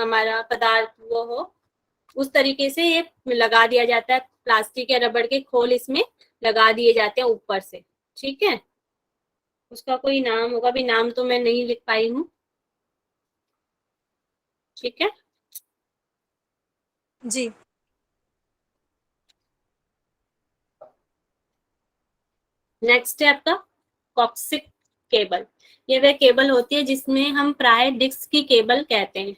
Speaker 1: हमारा पदार्थ वो हो, उस तरीके से ये लगा दिया जाता है। प्लास्टिक या रबड़ के खोल इसमें लगा दिए जाते हैं ऊपर से। ठीक है, उसका कोई नाम होगा, भी नाम तो मैं नहीं लिख पाई हूँ। ठीक है
Speaker 8: जी।
Speaker 1: नेक्स्ट है आपका कॉक्सिक केबल। ये वह केबल होती है जिसमें हम प्राय डिस्क की केबल कहते हैं।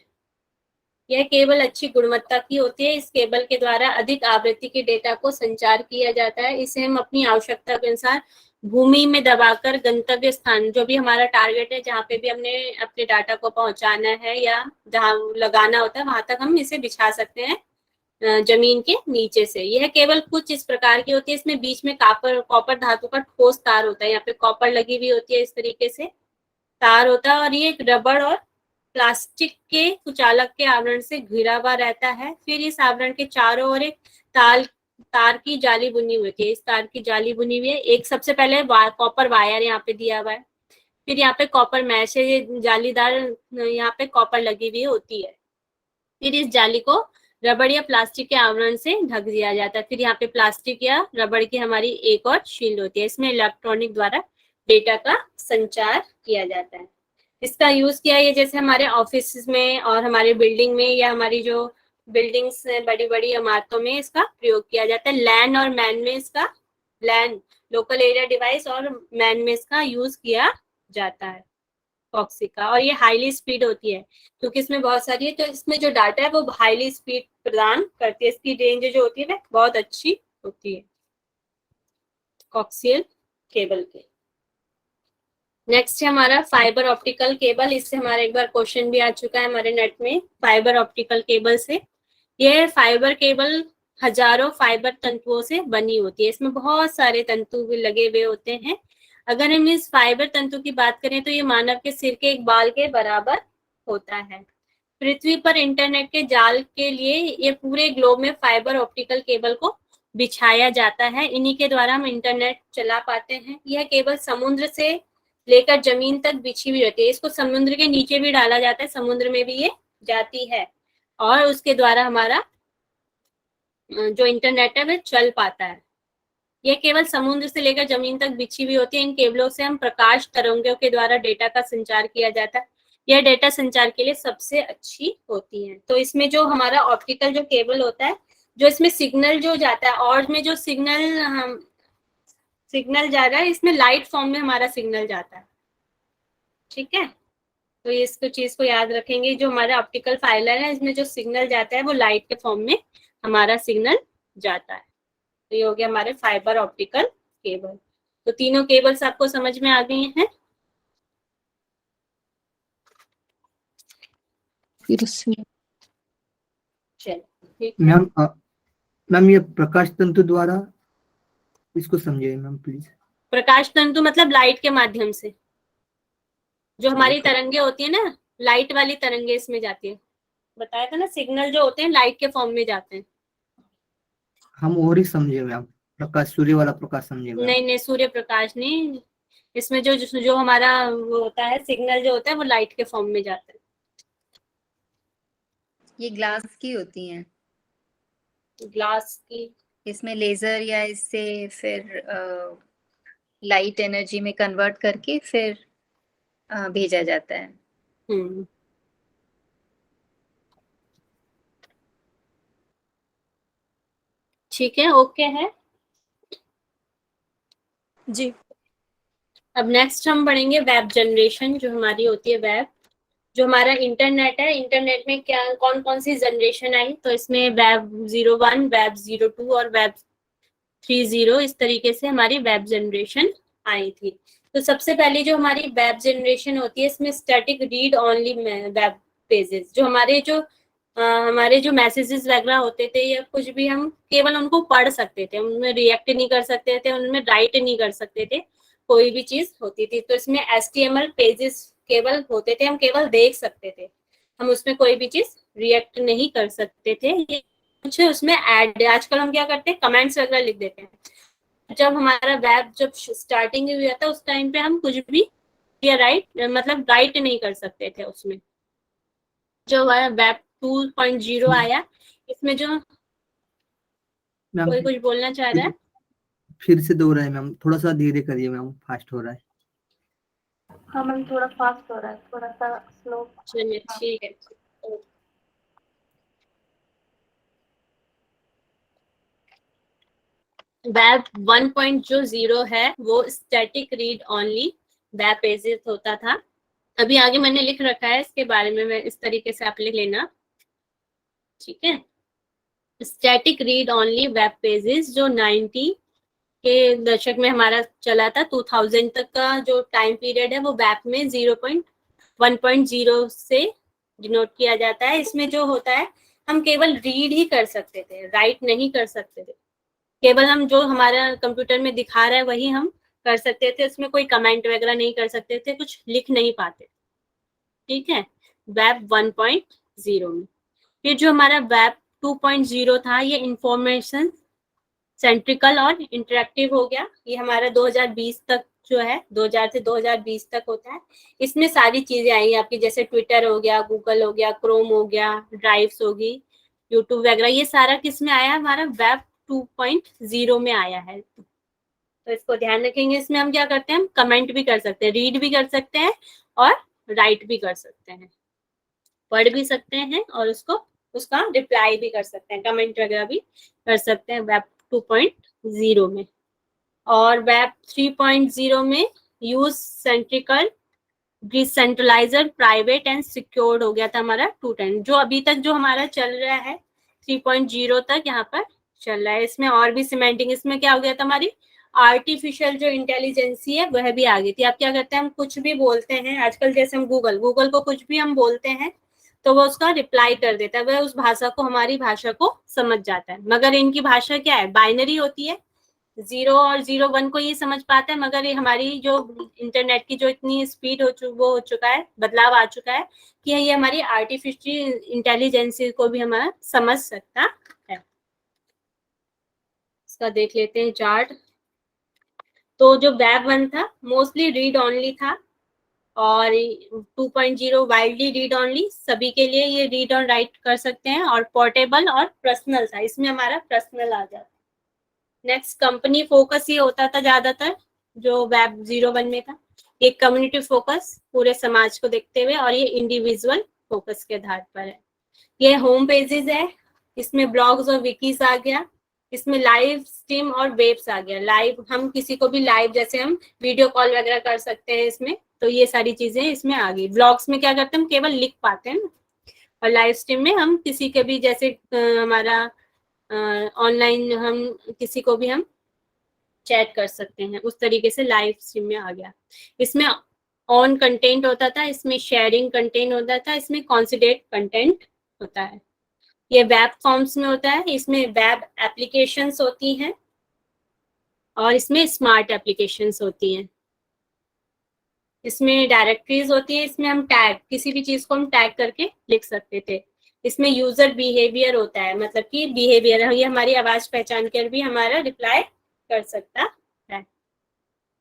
Speaker 1: यह केबल अच्छी गुणवत्ता की होती है। इस केबल के द्वारा अधिक आवृत्ति के डेटा को संचार किया जाता है। इसे हम अपनी आवश्यकता के अनुसार भूमि में दबाकर गंतव्य स्थान, जो भी हमारा टारगेट है, जहाँ पे भी हमने अपने डाटा को पहुंचाना है या जहाँ लगाना होता है, वहां तक हम इसे बिछा सकते हैं जमीन के नीचे से। यह केबल कुछ इस प्रकार की होती है, इसमें बीच में कॉपर धातु का ठोस तार होता है। यहाँ पे कॉपर लगी हुई होती है, इस तरीके से तार होता है और ये एक रबड़ और प्लास्टिक के कुचालक के आवरण से घिरा हुआ रहता है। फिर इस आवरण के चारों ओर एक तार की जाली बुनी हुई है। इस तार की जाली बुनी हुई है। एक सबसे पहले कॉपर वायर यहाँ पे दिया हुआ है, फिर यहाँ पे कॉपर मैश है, ये जालीदार यहाँ पे कॉपर लगी हुई होती है। फिर इस जाली को रबड़ या प्लास्टिक के आवरण से ढक दिया जाता है। फिर यहाँ पे प्लास्टिक या रबड़ की हमारी एक और शील्ड होती है। इसमें इलेक्ट्रॉनिक द्वारा डेटा का संचार किया जाता है। इसका यूज किया है जैसे हमारे ऑफिस में और हमारे बिल्डिंग में या हमारी जो बिल्डिंग्स बड़ी बड़ी इमारतों में इसका प्रयोग किया जाता है। लैन और मैन में इसका, लैन लोकल एरिया डिवाइस और मैन में इसका यूज किया जाता है कॉक्सिक का। और ये हाईली स्पीड होती है क्योंकि इसमें बहुत सारी है, तो इसमें जो डाटा है वो हाईली स्पीड प्रदान करती है। इसकी रेंज जो होती है वह बहुत अच्छी होती है कॉक्सियल केबल के। नेक्स्ट है हमारा फाइबर ऑप्टिकल केबल। इससे हमारा एक बार क्वेश्चन भी आ चुका है हमारे नेट में, फाइबर ऑप्टिकल केबल से। यह फाइबर केबल हजारों फाइबर तंतुओं से बनी होती है। इसमें बहुत सारे तंतु भी लगे हुए होते हैं। अगर हम इस फाइबर तंतु की बात करें तो ये मानव के सिर के एक बाल के बराबर होता है। पृथ्वी पर इंटरनेट के जाल के लिए ये पूरे ग्लोब में फाइबर ऑप्टिकल केबल को बिछाया जाता है। इन्हीं के द्वारा हम इंटरनेट चला पाते हैं। यह केबल समुद्र से लेकर जमीन तक बिछी हुई रहती है। इसको समुद्र के नीचे भी डाला जाता है, समुद्र में भी ये जाती है और उसके द्वारा हमारा जो इंटरनेट है वह चल पाता है। यह केवल समुद्र से लेकर जमीन तक बिछी हुई होती है। इन केबलों से हम प्रकाश तरंगों के द्वारा डेटा का संचार किया जाता है। यह डेटा संचार के लिए सबसे अच्छी होती है। तो इसमें जो हमारा ऑप्टिकल जो केबल होता है, जो इसमें सिग्नल जो जाता है और में जो सिग्नल जा रहा है, इसमें लाइट फॉर्म में हमारा सिग्नल जाता है। ठीक है, तो इसको चीज को याद रखेंगे, जो हमारा ऑप्टिकल फाइबर है इसमें जो सिग्नल जाता है वो लाइट के फॉर्म में हमारा सिग्नल जाता है। तो ये हो गया हमारे फाइबर ऑप्टिकल केबल। तो तीनों केबल्स आपको समझ में आ गई हैं।
Speaker 4: फिर से
Speaker 1: चलो ठीक है।
Speaker 2: मैम ये प्रकाश तंतु द्वारा इसको समझिए मैम प्लीज।
Speaker 1: प्रकाश तंतु मतलब लाइट के माध्यम से जो हमारी
Speaker 2: ठीक है।
Speaker 1: तरंगे होती है ना, लाइट वाली तरंगे इसमें जाती है। बताया था ना, सिग्नल जो होते हैं लाइट के फॉर्म में जाते हैं।
Speaker 2: हम और ही समझे मैम, प्रकाश सूर्य वाला प्रकाश समझे मैम।
Speaker 1: नहीं नहीं, सूर्य प्रकाश नहीं, इसमें जो हमारा वो होता है सिग्नल जो होता है वो लाइट के फॉर्म में जाता है।
Speaker 9: ये ग्लास की होती हैं,
Speaker 1: ग्लास की,
Speaker 9: इसमें लेजर या इससे फिर लाइट एनर्जी में कन्वर्ट करके फिर भेजा जाता है।
Speaker 1: ठीक है, ओके है
Speaker 8: जी।
Speaker 1: अब नेक्स्ट हम पढ़ेंगे वेब जनरेशन, जो हमारी होती है वेब, जो हमारा इंटरनेट है। इंटरनेट में क्या कौन कौन सी जनरेशन आई, तो इसमें वेब 01, वेब 02 और वेब 30, इस तरीके से हमारी वेब जनरेशन आई थी। तो सबसे पहले जो हमारी वेब जनरेशन होती है इसमें static read only web pages, जो हमारे जो मैसेजेस वगैरह होते थे या कुछ भी, हम केवल उनको पढ़ सकते थे, उनमें रिएक्ट नहीं कर सकते थे, उनमें राइट नहीं कर सकते थे, कोई भी चीज होती थी। तो इसमें HTML पेजेस केवल होते थे, हम केवल देख सकते थे, हम उसमें कोई भी चीज रिएक्ट नहीं कर सकते थे। ये कुछ उसमें ऐड, आजकल हम क्या करते हैं कमेंट्स वगैरह लिख देते हैं। जब हमारा वेब जब स्टार्टिंग हुआ था उस टाइम पे हम कुछ भी या मतलब राइट नहीं कर सकते थे उसमें। जो हमारा वेब 2.0 आया, इसमें जो
Speaker 2: मैम
Speaker 1: कोई कुछ बोलना चाह रहा है,
Speaker 2: फिर से दोहराए मैम, थोड़ा सा धीरे करिए मैम, फास्ट हो रहा है।
Speaker 6: हाँ मैम थोड़ा फास्ट हो रहा है, थोड़ा सा स्लो।
Speaker 1: चलिए ठीक है। वेब 1.0 है वो static read only web pages होता था। अभी आगे मैंने लिख रखा है इसके बारे में, मैं इस तरीके से आप लिख लेना, ठीक है। Static read only web pages जो 90 के दशक में हमारा चला था, 2000 तक का जो टाइम पीरियड है वो वेब में 0.1.0 से डिनोट किया जाता है। इसमें जो होता है हम केवल रीड ही कर सकते थे, राइट नहीं कर सकते थे, केवल हम जो हमारा कंप्यूटर में दिखा रहा है वही हम कर सकते थे, उसमें कोई कमेंट वगैरह नहीं कर सकते थे, कुछ लिख नहीं पाते, ठीक है, वेब 1.0 में। फिर जो हमारा वेब 2.0 था ये इंफॉर्मेशन सेंट्रिकल और इंटरेक्टिव हो गया। ये हमारा 2020 तक जो है, 2000 से 2020 तक होता है। इसमें सारी चीजें आई आपकी, जैसे ट्विटर हो गया, गूगल हो गया, क्रोम हो गया, ड्राइव्स होगी, यूट्यूब वगैरह, ये सारा किस में आया, हमारा वेब 2.0 में आया है। तो इसको ध्यान रखेंगे, इसमें हम क्या करते हैं, हम कमेंट भी कर सकते हैं, रीड भी कर सकते हैं और राइट भी कर सकते हैं, पढ़ भी सकते हैं और उसका रिप्लाई भी कर सकते हैं, कमेंट वगैरह भी कर सकते हैं वेब 2.0 में। और वेब 3.0 में use centrical, decentraliser, private and secured हो गया था हमारा 2.10, जो अभी तक जो हमारा चल रहा है 3.0 तक यहाँ पर चल रहा है। इसमें और भी सिमेंटिंग, इसमें क्या हो गया था, हमारी आर्टिफिशियल जो इंटेलिजेंसी है वह भी आ गई थी। आप क्या करते हैं, हम कुछ भी बोलते हैं आजकल, जैसे हम गूगल को कुछ भी हम बोलते हैं तो वो उसका रिप्लाई कर देता है, वह उस भाषा को, हमारी भाषा को समझ जाता है। मगर इनकी भाषा क्या है, बाइनरी होती है, 0 और 01 को ये समझ पाता है, मगर ये हमारी जो इंटरनेट की जो इतनी स्पीड वो हो चुका है, बदलाव आ चुका है कि ये हमारी आर्टिफिशियल इंटेलिजेंस को भी हमारा समझ सकता है। इसका देख लेते हैं चार्ट। तो जो वेब 1 था मोस्टली रीड ऑनली था, और 2.0 वाइडली रीड ऑनली, सभी के लिए ये रीड और राइट कर सकते हैं, और पोर्टेबल और पर्सनल था, इसमें हमारा पर्सनल आ जाता। नेक्स्ट कंपनी फोकस ये होता था ज्यादातर जो वेब 01 में था, ये कम्युनिटी फोकस पूरे समाज को देखते हुए, और ये इंडिविजुअल फोकस के आधार पर है। ये होम पेजेस है, इसमें ब्लॉग्स और विकीज आ गया, इसमें लाइव स्ट्रीम और वेब्स आ गया। लाइव हम किसी को भी लाइव, जैसे हम वीडियो कॉल वगैरह कर सकते हैं इसमें, तो ये सारी चीजें इसमें आ गई। ब्लॉग्स में क्या करते हैं, हम केवल लिख पाते हैं ना, और लाइव स्ट्रीम में हम किसी के भी जैसे हमारा ऑनलाइन हम किसी को भी हम चैट कर सकते हैं, उस तरीके से लाइव स्ट्रीम में आ गया। इसमें ऑन कंटेंट होता था, इसमें शेयरिंग कंटेंट होता था, इसमें कॉन्सिडेंट कंटेंट होता है। ये वेब फॉर्म्स में होता है, इसमें वेब एप्लीकेशंस होती हैं और इसमें स्मार्ट एप्लीकेशंस होती हैं। इसमें डायरेक्टरीज होती है, इसमें हम टैग किसी भी चीज को हम टैग करके लिख सकते थे। इसमें यूजर बिहेवियर होता है, मतलब कि बिहेवियर ये हमारी आवाज पहचान कर भी हमारा रिप्लाई कर सकता है।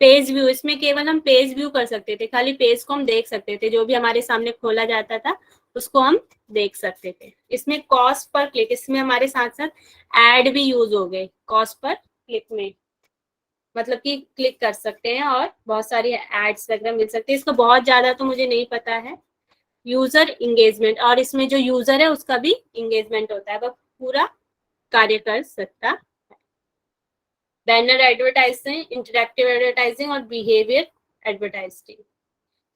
Speaker 1: पेज व्यू, इसमें केवल हम पेज व्यू कर सकते थे, खाली पेज को हम देख सकते थे, जो भी हमारे सामने खोला जाता था उसको हम देख सकते थे। इसमें कॉस्ट पर क्लिक, इसमें हमारे साथ साथ एड भी यूज हो गए कॉस्ट पर क्लिक में, मतलब कि क्लिक कर सकते हैं और बहुत सारी एड्स वगैरह मिल सकती है। इसका बहुत ज्यादा तो मुझे नहीं पता है। यूजर इंगेजमेंट, और इसमें जो यूजर है उसका भी इंगेजमेंट होता है, वह पूरा कार्य कर सकता है। बैनर एडवर्टाइजिंग, इंटरैक्टिव एडवर्टाइजिंग और बिहेवियर एडवर्टाइजिंग,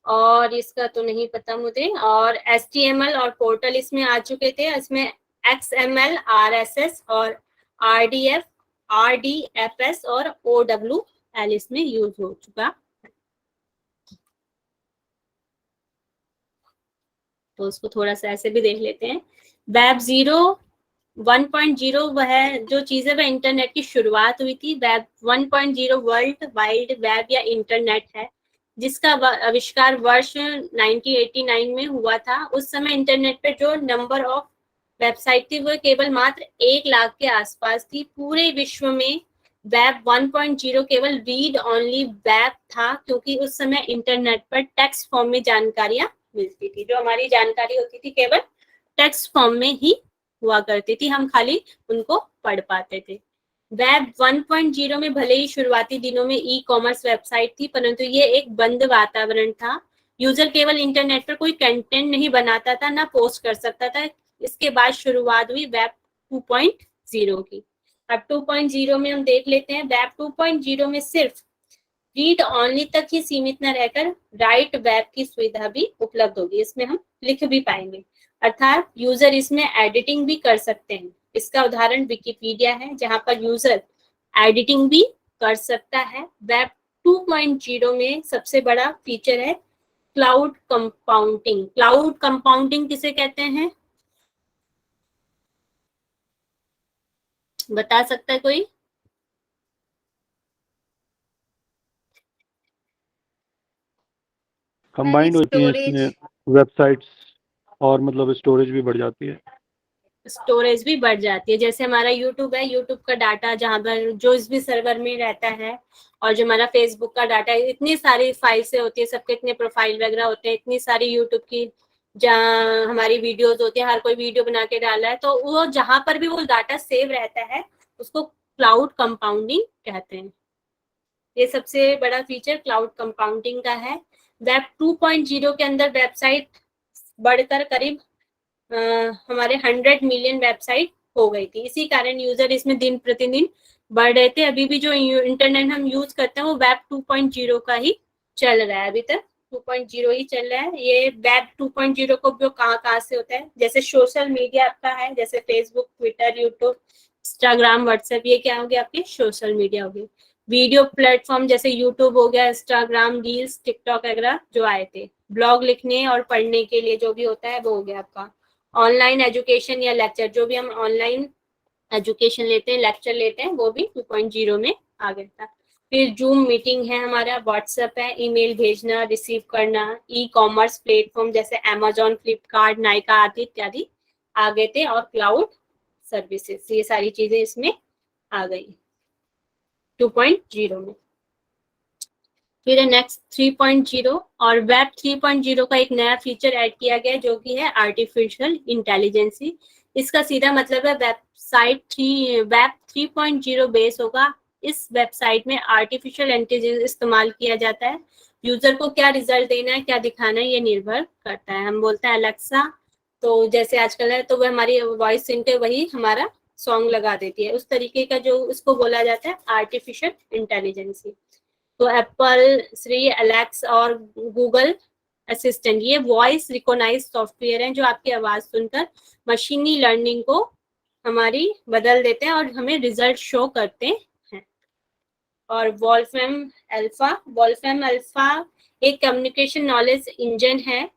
Speaker 1: और इसका तो नहीं पता मुझे। और HTML और पोर्टल इसमें आ चुके थे। इसमें XML, RSS और RDFS और OWL इसमें यूज हो चुका। तो उसको थोड़ा सा ऐसे भी देख लेते हैं। वेब 1.0 वह जो चीजें वह इंटरनेट की शुरुआत हुई थी। वेब 1.0 वर्ल्ड वाइड वेब या इंटरनेट है, जिसका आविष्कार वर्ष 1989 में हुआ था। उस समय इंटरनेट पर जो नंबर ऑफ वेबसाइट थी वो केवल मात्र 1 लाख के आसपास थी। पूरे विश्व में वेब 1.0 केवल रीड ओनली वेब था, क्योंकि उस समय इंटरनेट पर टेक्स्ट फॉर्म में जानकारियां मिलती थी। जो हमारी जानकारी होती थी केवल टेक्स्ट फॉर्म में ही हुआ करती थी, हम खाली उनको पढ़ पाते थे। वेब 1.0 में भले ही शुरुआती दिनों में ई-कॉमर्स वेबसाइट थी, परंतु ये एक बंद वातावरण था। यूजर केवल इंटरनेट पर कोई कंटेंट नहीं बनाता था, ना पोस्ट कर सकता था। इसके बाद शुरुआत हुई वेब 2.0 की। अब 2.0 में हम देख लेते हैं। वेब 2.0 में सिर्फ रीड ऑनली तक ही सीमित न रहकर राइट वेब की सुविधा भी उपलब्ध होगी। इसमें हम लिख भी पाएंगे, अर्थात यूजर इसमें एडिटिंग भी कर सकते हैं। इसका उदाहरण विकिपीडिया है, जहां पर यूजर एडिटिंग भी कर सकता है। वेब 2.0 में सबसे बड़ा फीचर है क्लाउड कंपाउंडिंग। क्लाउड कंपाउंडिंग किसे कहते हैं, बता सकता है कोई?
Speaker 10: कंबाइंड होती है इसमें वेबसाइट्स, और मतलब स्टोरेज भी बढ़ जाती है।
Speaker 1: स्टोरेज भी बढ़ जाती है। जैसे हमारा यूट्यूब है, यूट्यूब का डाटा जहाँ पर जो इस भी सर्वर में रहता है, और जो हमारा फेसबुक का डाटा है, इतनी सारी फाइल्स होती है, सबके इतने प्रोफाइल वगैरह होते हैं, इतनी सारी यूट्यूब की जहाँ हमारी वीडियोज होती है, हर कोई वीडियो बना के डाला है, तो वो जहाँ पर भी वो डाटा सेव रहता है उसको क्लाउड कंपाउंडिंग कहते हैं। ये सबसे बड़ा फीचर क्लाउड कंपाउंडिंग का है। वेब 2.0 के अंदर वेबसाइट बढ़कर करीब हमारे 100 मिलियन वेबसाइट हो गई थी। इसी कारण यूजर इसमें दिन प्रतिदिन बढ़ रहे थे। अभी भी जो इंटरनेट हम यूज करते हैं वो वेब 2.0 का ही चल रहा है, अभी तक 2.0 ही चल रहा है। ये वेब 2.0 को जो कहाँ से होता है, जैसे सोशल मीडिया आपका है, जैसे Facebook, Twitter, YouTube, Instagram, WhatsApp, ये क्या हो गया आपके सोशल मीडिया हो गए। वीडियो प्लेटफॉर्म जैसे यूट्यूब हो गया, इंस्टाग्राम, रील्स, टिकटॉक वगैरह जो आए थे। ब्लॉग लिखने और पढ़ने के लिए जो भी होता है वो हो गया आपका। ऑनलाइन एजुकेशन या लेक्चर, जो भी हम ऑनलाइन एजुकेशन लेते हैं, लेक्चर लेते हैं, वो भी 2.0 में आ गया था। फिर जूम मीटिंग है हमारा, व्हाट्सएप है, ईमेल भेजना, रिसीव करना, ई कॉमर्स प्लेटफॉर्म जैसे अमेजोन, फ्लिपकार्ट, नायका आदि इत्यादि आ गए थे, और क्लाउड सर्विसेज, ये सारी चीजें इसमें आ गई 2.0 में। फिर नेक्स्ट 3.0, और वेब 3.0 का एक नया फीचर ऐड किया गया जो कि है आर्टिफिशियल इंटेलिजेंस। इसका सीधा मतलब है वेब 3.0 बेस होगा। इस वेबसाइट में आर्टिफिशियल इंटेलिजेंस इस्तेमाल किया जाता है। यूजर को क्या रिजल्ट देना है, क्या दिखाना है, ये निर्भर करता है। हम बोलते हैं अलेक्सा, तो जैसे आजकल है तो वह हमारी वॉइस सुनते वही हमारा सॉन्ग लगा देती है। उस तरीके का जो उसको बोला जाता है आर्टिफिशियल इंटेलिजेंस। तो एप्पल, श्री, एलेक्स और गूगल असिस्टेंट, ये वॉइस रिकॉग्नाइज सॉफ्टवेयर हैं जो आपकी आवाज सुनकर मशीनी लर्निंग को हमारी बदल देते हैं और हमें रिजल्ट शो करते हैं। और वॉल्फ्रैम अल्फा एक कम्युनिकेशन नॉलेज इंजन है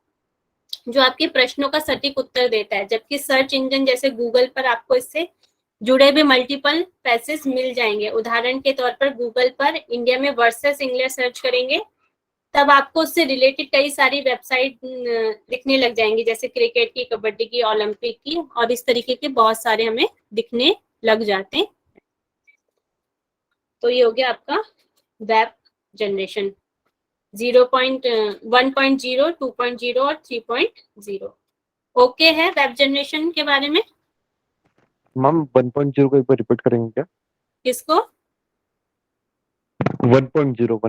Speaker 1: जो आपके प्रश्नों का सटीक उत्तर देता है, जबकि सर्च इंजन जैसे गूगल पर आपको इससे जुड़े हुए मल्टीपल पैसेज मिल जाएंगे। उदाहरण के तौर पर गूगल पर इंडिया में वर्सेस इंग्लैंड सर्च करेंगे तब आपको उससे रिलेटेड कई सारी वेबसाइट दिखने लग जाएंगी, जैसे क्रिकेट की, कबड्डी की, ओलंपिक की, और इस तरीके के बहुत सारे हमें दिखने लग जाते हैं। तो ये हो गया आपका वेब जनरेशन 1.0, 2.0 और 3.0। ओके है वेब जनरेशन के बारे में?
Speaker 10: मैम 1.0 को एक बार रिपीट करेंगे क्या?
Speaker 1: किसको?
Speaker 10: 1.0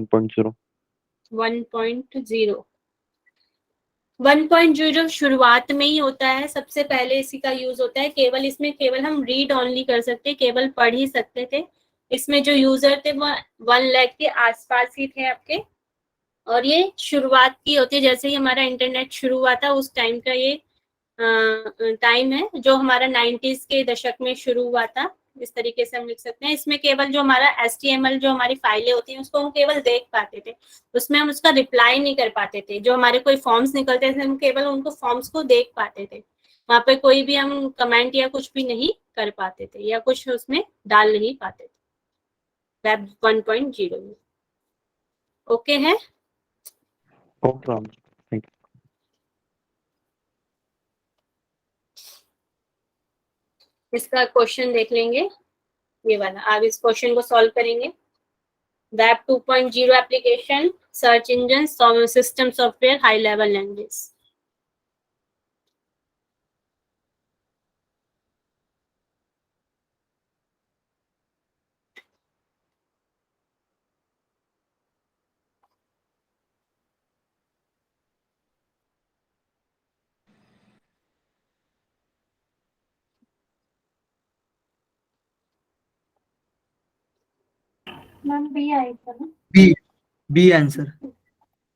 Speaker 1: 1.0 शुरुआत में ही होता है, सबसे पहले इसी का यूज होता है। केवल इसमें केवल हम रीड ऑनली कर सकते, केवल पढ़ ही सकते थे। इसमें जो यूजर थे वो 1 लाख के आसपास ही थे आपके, और ये शुरुआत की होती है, जैसे ही हमारा इंटरनेट शुरू हुआ था उस टाइम का ये टाइम है, जो हमारा 90s के दशक में शुरू हुआ था। इस तरीके से हम लिख सकते हैं। इसमें केवल जो हमारा HTML जो हमारी फाइलें होती हैं उसको हम केवल देख पाते थे, उसमें हम उसका रिप्लाई नहीं कर पाते थे। जो हमारे कोई फॉर्म्स निकलते थे हम केवल उनको फॉर्म्स को देख पाते थे, वहां पे कोई भी हम कमेंट या कुछ भी नहीं कर पाते थे या कुछ उसमें डाल नहीं पाते थे वेब 1.0 में। ओके है?
Speaker 10: Okay ma'am, thank you.
Speaker 1: इसका क्वेश्चन देख लेंगे, ये वाला। आप इस क्वेश्चन को सॉल्व करेंगे। Web 2.0 application, search engine, system software, high level language.
Speaker 6: Ma'am B आएगा ना?
Speaker 2: B answer.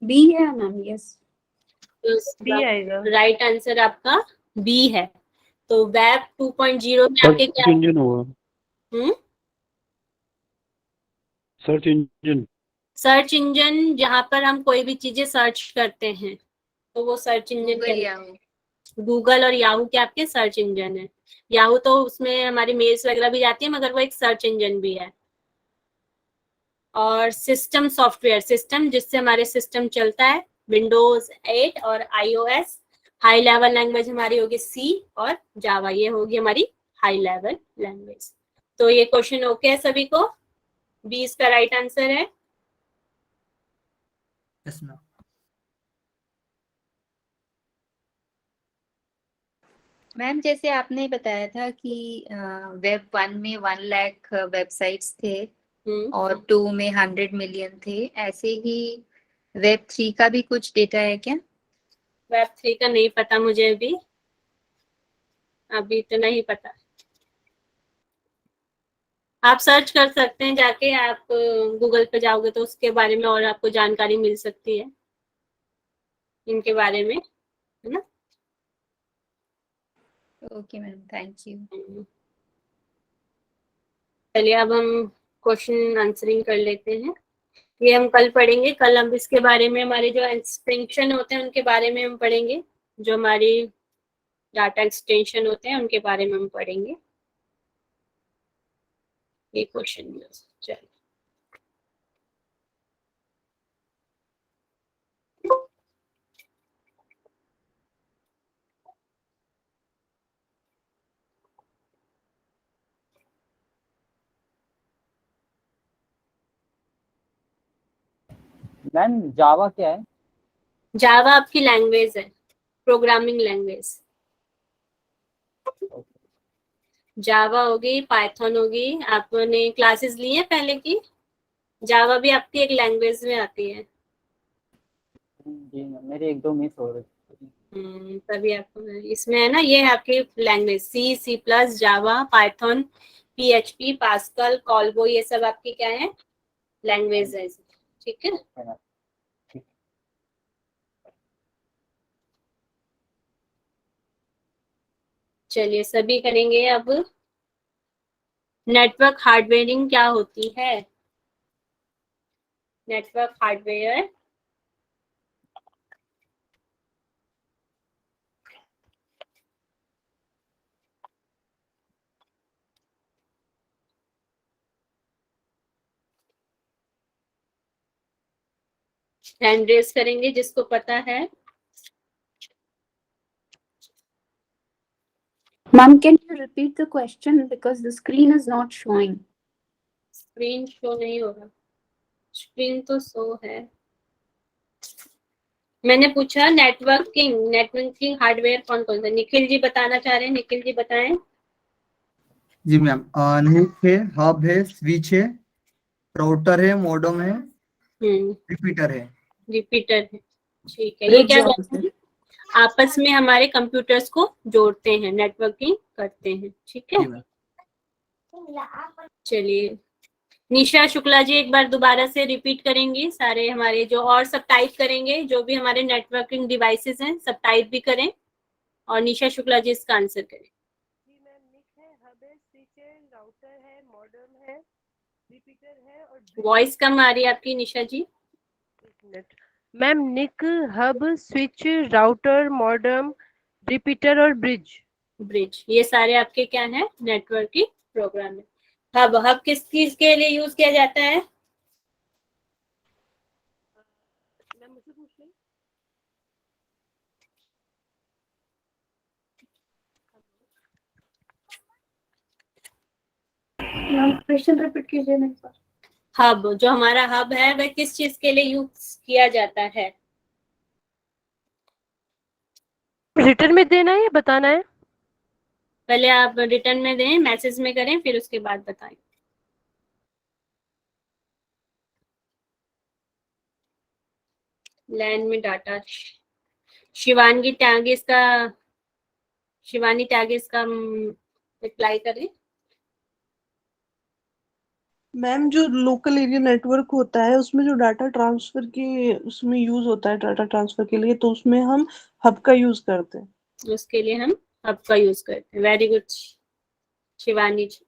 Speaker 1: बी है मैम? यस,
Speaker 3: बी आएगा।
Speaker 1: राइट आंसर आपका बी है। तो वेब 2.0 में आपके
Speaker 10: सर्च
Speaker 1: क्या?
Speaker 10: इंजन होगा। Search engine.
Speaker 1: सर्च इंजन जहां पर हम कोई भी चीजें सर्च करते हैं तो वो search engine
Speaker 9: Google Yahoo.
Speaker 1: Google और याहू के आपके सर्च इंजन है। याहू तो उसमें हमारी मेल्स वगैरह भी जाती है, मगर वो एक सर्च इंजन भी है। और सिस्टम सॉफ्टवेयर, सिस्टम जिससे हमारे सिस्टम चलता है, विंडोज 8 और iOS। हाई लेवल लैंग्वेज हमारी होगी सी और जावा, ये होगी हमारी हाई लेवल लैंग्वेज। तो ये क्वेश्चन ओके है सभी को? बी इसका राइट आंसर है।
Speaker 2: Yes ma'am.
Speaker 9: मैम जैसे आपने बताया था कि वेब 1 में 1 लाख वेबसाइट्स थे और 2 में 100 मिलियन थे, ऐसे ही वेब 3 का भी कुछ डेटा है क्या?
Speaker 1: वेब 3 का नहीं पता मुझे, अभी तो नहीं पता। आप सर्च कर सकते हैं जाके, आप गूगल पे जाओगे तो उसके बारे में और आपको जानकारी मिल सकती है इनके बारे में, है ना?
Speaker 9: Okay ma'am, thank you.
Speaker 1: चलिए अब हम क्वेश्चन आंसरिंग कर लेते हैं। ये हम कल पढ़ेंगे। कल हम इसके बारे में, हमारे जो एक्सटेंशन होते हैं उनके बारे में हम पढ़ेंगे, जो हमारी डाटा एक्सटेंशन होते हैं उनके बारे में हम पढ़ेंगे। ये क्वेश्चन चलिए।
Speaker 11: मैम जावा क्या है?
Speaker 1: जावा आपकी लैंग्वेज है, प्रोग्रामिंग लैंग्वेज। जावा होगी, पाइथन होगी। आपने क्लासेस ली है पहले की? जावा भी आपकी एक लैंग्वेज में आती है।
Speaker 11: जी मैम, मेरी 1-2 मिस हो रही।
Speaker 1: तभी आपको इसमें है ना, ये है आपकी लैंग्वेज। सी, सी प्लस, जावा, पाइथन, PHP, पास्कल, कॉल्बो, ये सब आपकी क्या है? लैंग्वेज है। ठीक है। चलिए सभी करेंगे अब। नेटवर्क हार्डवेयरिंग क्या होती है? नेटवर्क हार्डवेयर हैंड रेज करेंगे जिसको पता है।
Speaker 12: Ma'am, can you repeat the question because the screen is not showing?
Speaker 1: Screen show नहीं हो रहा। स्क्रीन तो शो है। मैंने पूछा नेटवर्किंग हार्डवेयर कौन कौन सा। निखिल जी बताना चाह रहे हैं, निखिल जी बताएं।
Speaker 2: जी मैम, नेट है, हब है, स्विच है, राउटर है, मॉडेम है, रिपीटर है।
Speaker 1: रिपीटर है, ठीक है। ये क्या करते हैं? आपस में हमारे कंप्यूटर्स को जोड़ते हैं, नेटवर्किंग करते हैं, ठीक है। चलिए निशा शुक्ला जी एक बार दोबारा से रिपीट करेंगी। सारे हमारे जो और सब टाइप करेंगे, जो भी हमारे नेटवर्किंग डिवाइसेस हैं सब टाइप भी करें, और निशा शुक्ला जी इसका आंसर करें।
Speaker 3: जी मैम, निक है, हब है, स्विच है, राउटर है, मॉडेम है, रिपीटर है और
Speaker 1: वॉइस कम आ रही है आपकी Nisha ji.
Speaker 3: Ma'am, NIC, hub, switch, router, modem, repeater और ब्रिज।
Speaker 1: ये सारे आपके क्या हैं? नेटवर्किंग प्रोग्राम है। हब किस चीज के लिए यूज किया जाता है?
Speaker 3: मुझे पूछ लें।
Speaker 6: क्वेश्चन रिपीट कीजिए मेरे पास।
Speaker 1: हब, जो हमारा हब है वह किस चीज के लिए यूज किया जाता है?
Speaker 3: रिटर्न में देना है या बताना है?
Speaker 1: पहले आप रिटर्न में दें, मैसेज में करें, फिर उसके बाद बताएं। लैन में डाटा। शिवानी त्यागी इसका रिप्लाई करें।
Speaker 13: मैम, जो लोकल एरिया नेटवर्क होता है उसमें जो डाटा ट्रांसफर के उसमें यूज होता है डाटा ट्रांसफर के लिए, तो उसमें हम हब का यूज करते हैं।
Speaker 1: उसके लिए हम हब का यूज करते हैं। वेरी गुड शिवानी जी।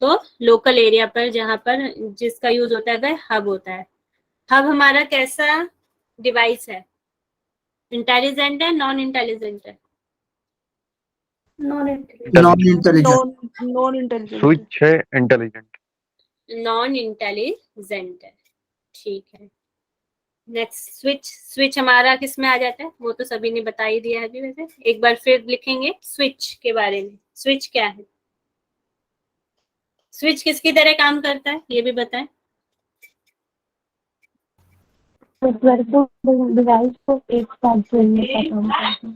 Speaker 1: तो लोकल एरिया पर जहां पर जिसका यूज होता है वह हब होता है। हब हमारा कैसा डिवाइस है? इंटेलिजेंट है, नॉन इंटेलिजेंट है?
Speaker 13: Non intelligent.
Speaker 10: स्विच है, इंटेलिजेंट।
Speaker 1: नॉन इंटेलिजेंट है, ठीक है। नेक्स्ट स्विच हमारा किस में आ जाता है? वो तो सभी ने बता ही दिया है अभी। वैसे एक बार फिर लिखेंगे स्विच के बारे में। स्विच क्या है? स्विच किसकी तरह काम करता है ये भी बताएं।
Speaker 12: डिवाइस को एक साथ जोड़ने का काम करता है।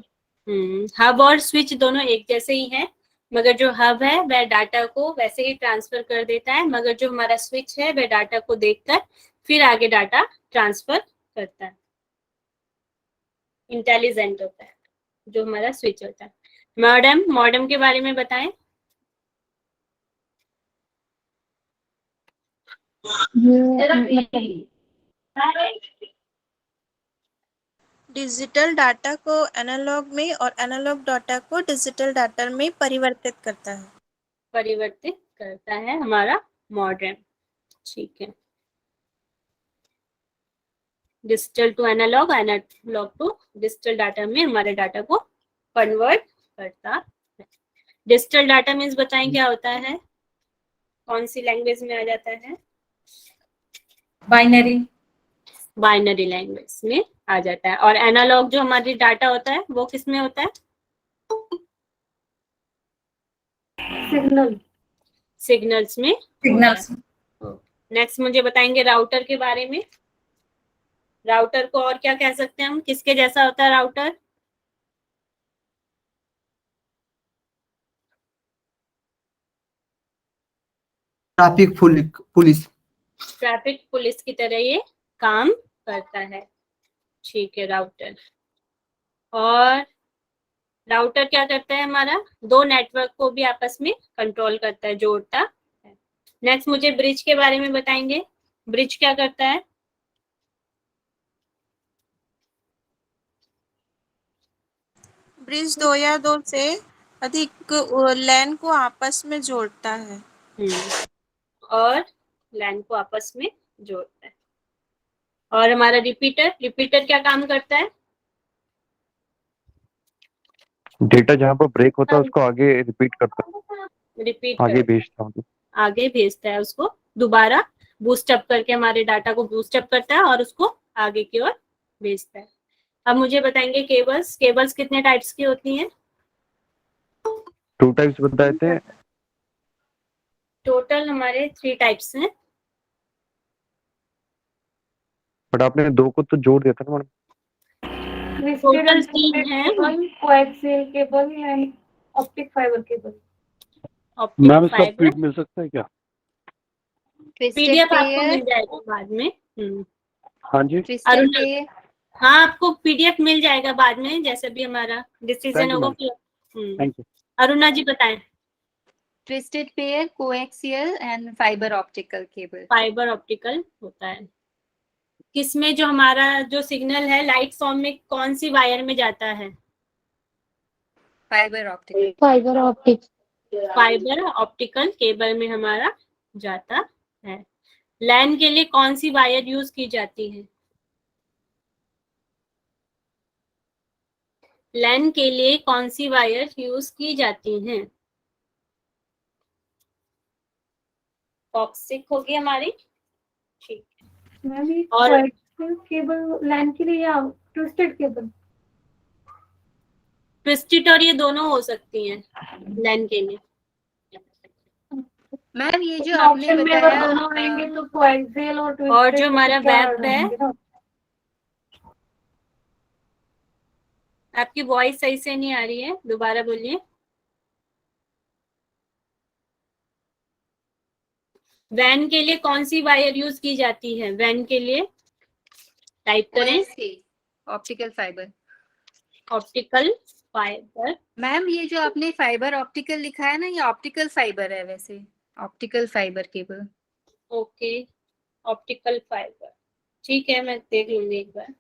Speaker 1: हब और स्विच दोनों एक जैसे ही हैं, मगर जो हब है वह डाटा को वैसे ही ट्रांसफर कर देता है, मगर जो हमारा स्विच है वह डाटा को देखकर फिर आगे डाटा ट्रांसफर करता है। इंटेलिजेंट होता है जो हमारा स्विच होता है। मॉडेम के बारे में बताएं।
Speaker 8: डिजिटल डाटा को एनालॉग में और एनालॉग डाटा को डिजिटल डाटा में परिवर्तित करता है
Speaker 1: हमारा मॉडेम, ठीक है। Digital to analog, analog to digital data में हमारे डाटा को कन्वर्ट करता है। डिजिटल डाटा मीन्स बताएं क्या होता है? कौन सी लैंग्वेज में आ जाता है? बाइनरी लैंग्वेज में आ जाता है। और एनालॉग जो हमारी डाटा होता है वो किस में होता है? सिग्नल्स में। नेक्स्ट मुझे बताएंगे राउटर के बारे में। राउटर को और क्या कह सकते हैं हम? किसके जैसा होता है राउटर?
Speaker 2: ट्रैफिक
Speaker 1: पुलिस की तरह ये काम करता है, ठीक है राउटर। और राउटर क्या करता है? हमारा दो नेटवर्क को भी आपस में कंट्रोल करता है, जोड़ता है। नेक्स्ट मुझे ब्रिज के बारे में बताएंगे। ब्रिज क्या करता है?
Speaker 8: ब्रिज दो या दो से अधिक लैन को आपस में जोड़ता है।
Speaker 1: और लैन को आपस में जोड़ता है। और हमारा रिपीटर क्या काम करता है?
Speaker 10: डेटा जहाँ पर ब्रेक होता है उसको आगे रिपीट करता
Speaker 1: रिपीट
Speaker 10: है, आगे भेजता हूँ।
Speaker 1: आगे भेजता है, उसको दोबारा बूस्ट अप करके हमारे डाटा को बूस्ट अप करता है और उसको आगे की ओर भेजता है। अब मुझे बताएंगे केबल्स कितने टाइप्स की होती हैं?
Speaker 10: 2 टाइप्स बताए थे।
Speaker 1: टोटल हमारे 3 टाइप्स हैं।
Speaker 10: बट आपने 2 को तो जोड़ दिया था ना मैडम।
Speaker 1: टोटल 3 हैं।
Speaker 6: Coaxial cable and optic fibre cable.
Speaker 10: Ma'am इसका पीडीएफ मिल सकता है क्या?
Speaker 1: पीडीएफ आपको मिल जाएगा बाद में।
Speaker 10: हाँ जी।
Speaker 1: अरुण, हाँ आपको पीडीएफ मिल जाएगा बाद में, जैसे भी हमारा डिसीजन होगा।
Speaker 10: Thank you.
Speaker 1: अरुणा जी बताएं।
Speaker 9: Twisted pair, coaxial and fibre optical cable.
Speaker 1: Fibre optical होता है। किसमें जो हमारा जो सिग्नल है लाइट फॉर्म में कौन सी वायर में जाता है?
Speaker 9: Fibre optical.
Speaker 1: Fibre optical cable में हमारा जाता है। लैन के लिए कौन सी वायर यूज की जाती है? लैन के लिए कौन सी वायर यूज की जाती हैं? टॉक्सिक होगी हमारी। ठीक है।
Speaker 6: मैम ये
Speaker 1: और
Speaker 6: कोएक्सियल केबल लैन के लिए या ट्विस्टेड केबल?
Speaker 1: ट्विस्टेड और ये दोनों हो सकती हैं लैन के लिए।
Speaker 9: मैम ये जो आपने
Speaker 6: ऑप्शन में अगर
Speaker 9: बताया
Speaker 6: दोनों आएंगे तो कोएक्सियल और ट्विस्टेड।
Speaker 1: और जो हमारा वेब है, आपकी वॉइस सही से नहीं आ रही है, दोबारा बोलिए। वैन के लिए कौन सी वायर यूज की जाती है? वैन के लिए टाइप करें।
Speaker 9: Optical fibre.
Speaker 1: Optical fibre.
Speaker 9: Ma'am ये जो आपने फाइबर ऑप्टिकल लिखा है ना, ये ऑप्टिकल फाइबर है वैसे। Optical fibre cable.
Speaker 1: Okay, optical fibre. ठीक है, मैं देख लूंगी एक बार।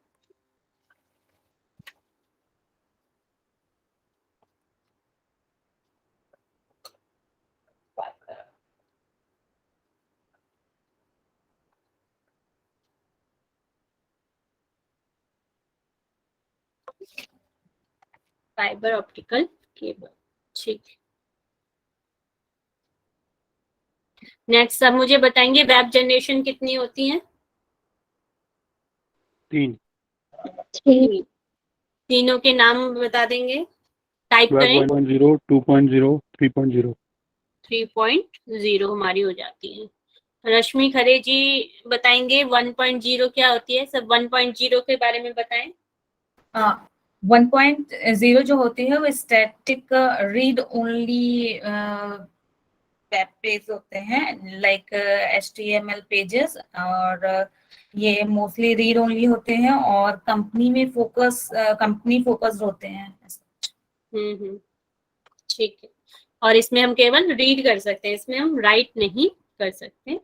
Speaker 1: Fibre optical cable. ठीक। नेक्स्ट अब मुझे बताएंगे वेब जनरेशन कितनी होती है?
Speaker 10: 3।
Speaker 1: तीनों के नाम बता देंगे, टाइप करें।
Speaker 10: 1.0, 2.0, 3.0।
Speaker 1: 3.0 हमारी हो जाती है। रश्मि खरे जी बताएंगे 1.0 क्या होती है? सब 1.0 के बारे में बताएं।
Speaker 14: 1.0 जो होती है वो static read only web page होते हैं, लाइक HTML पेजेस, और ये मोस्टली रीड ओनली होते हैं और कंपनी फोकस्ड होते हैं।
Speaker 1: ठीक है। और इसमें हम केवल रीड कर सकते हैं, इसमें हम राइट नहीं कर सकते।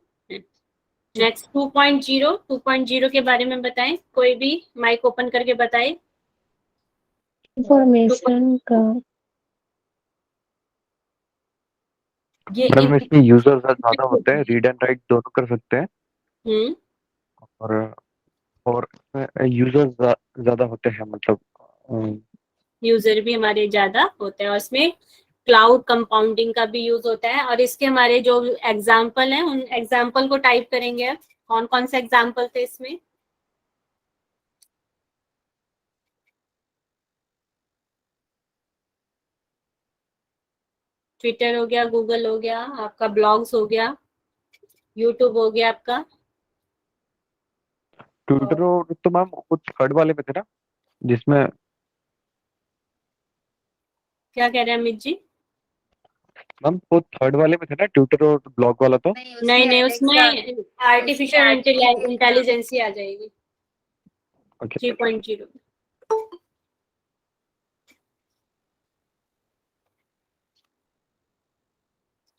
Speaker 1: नेक्स्ट 2.0 के बारे में बताएं, कोई भी माइक ओपन करके बताए।
Speaker 12: इंफॉर्मेशन का
Speaker 10: मैडम इसमें यूजर ज्यादा होते हैं, रीड एंड राइट दोनों कर सकते हैं। और यूजर ज्यादा होते हैं, मतलब
Speaker 1: यूजर भी हमारे ज्यादा होते हैं। और इसमें क्लाउड कंपाउंडिंग का भी यूज होता है। और इसके हमारे जो एग्जाम्पल हैं उन एग्जाम्पल को टाइप करेंगे। अब कौन कौन से एग्जाम्पल थे इसमें? ट्विटर हो गया, गूगल हो गया, आपका ब्लॉग्स हो गया, यूट्यूब हो गया आपका।
Speaker 10: ट्विटर और तो मैम कुछ थर्ड वाले में थे ना, जिसमें
Speaker 1: क्या कह रहे हैं अमित जी?
Speaker 10: मैम वो थर्ड वाले में थे ना, ट्विटर और ब्लॉग वाला। तो
Speaker 1: नहीं, उसमें आर्टिफिशियल इंटेलिजेंस ही आ जाएगी। 3.0।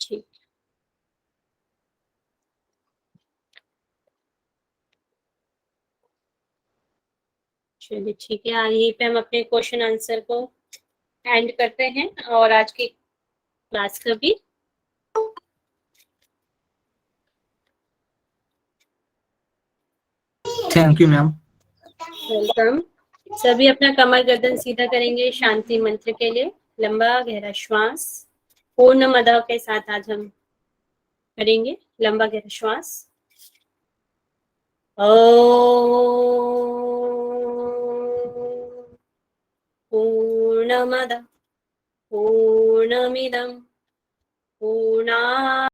Speaker 1: ठीक। चलिए ठीक है, यहीं पे हम अपने क्वेश्चन आंसर को एंड करते हैं और आज की क्लास का भी।
Speaker 2: Thank you ma'am.
Speaker 1: वेलकम। सभी अपना कमर गर्दन सीधा करेंगे शांति मंत्र के लिए। लंबा गहरा श्वास पूर्ण मदा के साथ आज हम करेंगे। लंबा गहरा श्वास। पूर्णमद पूर्णमिदं पूर्णा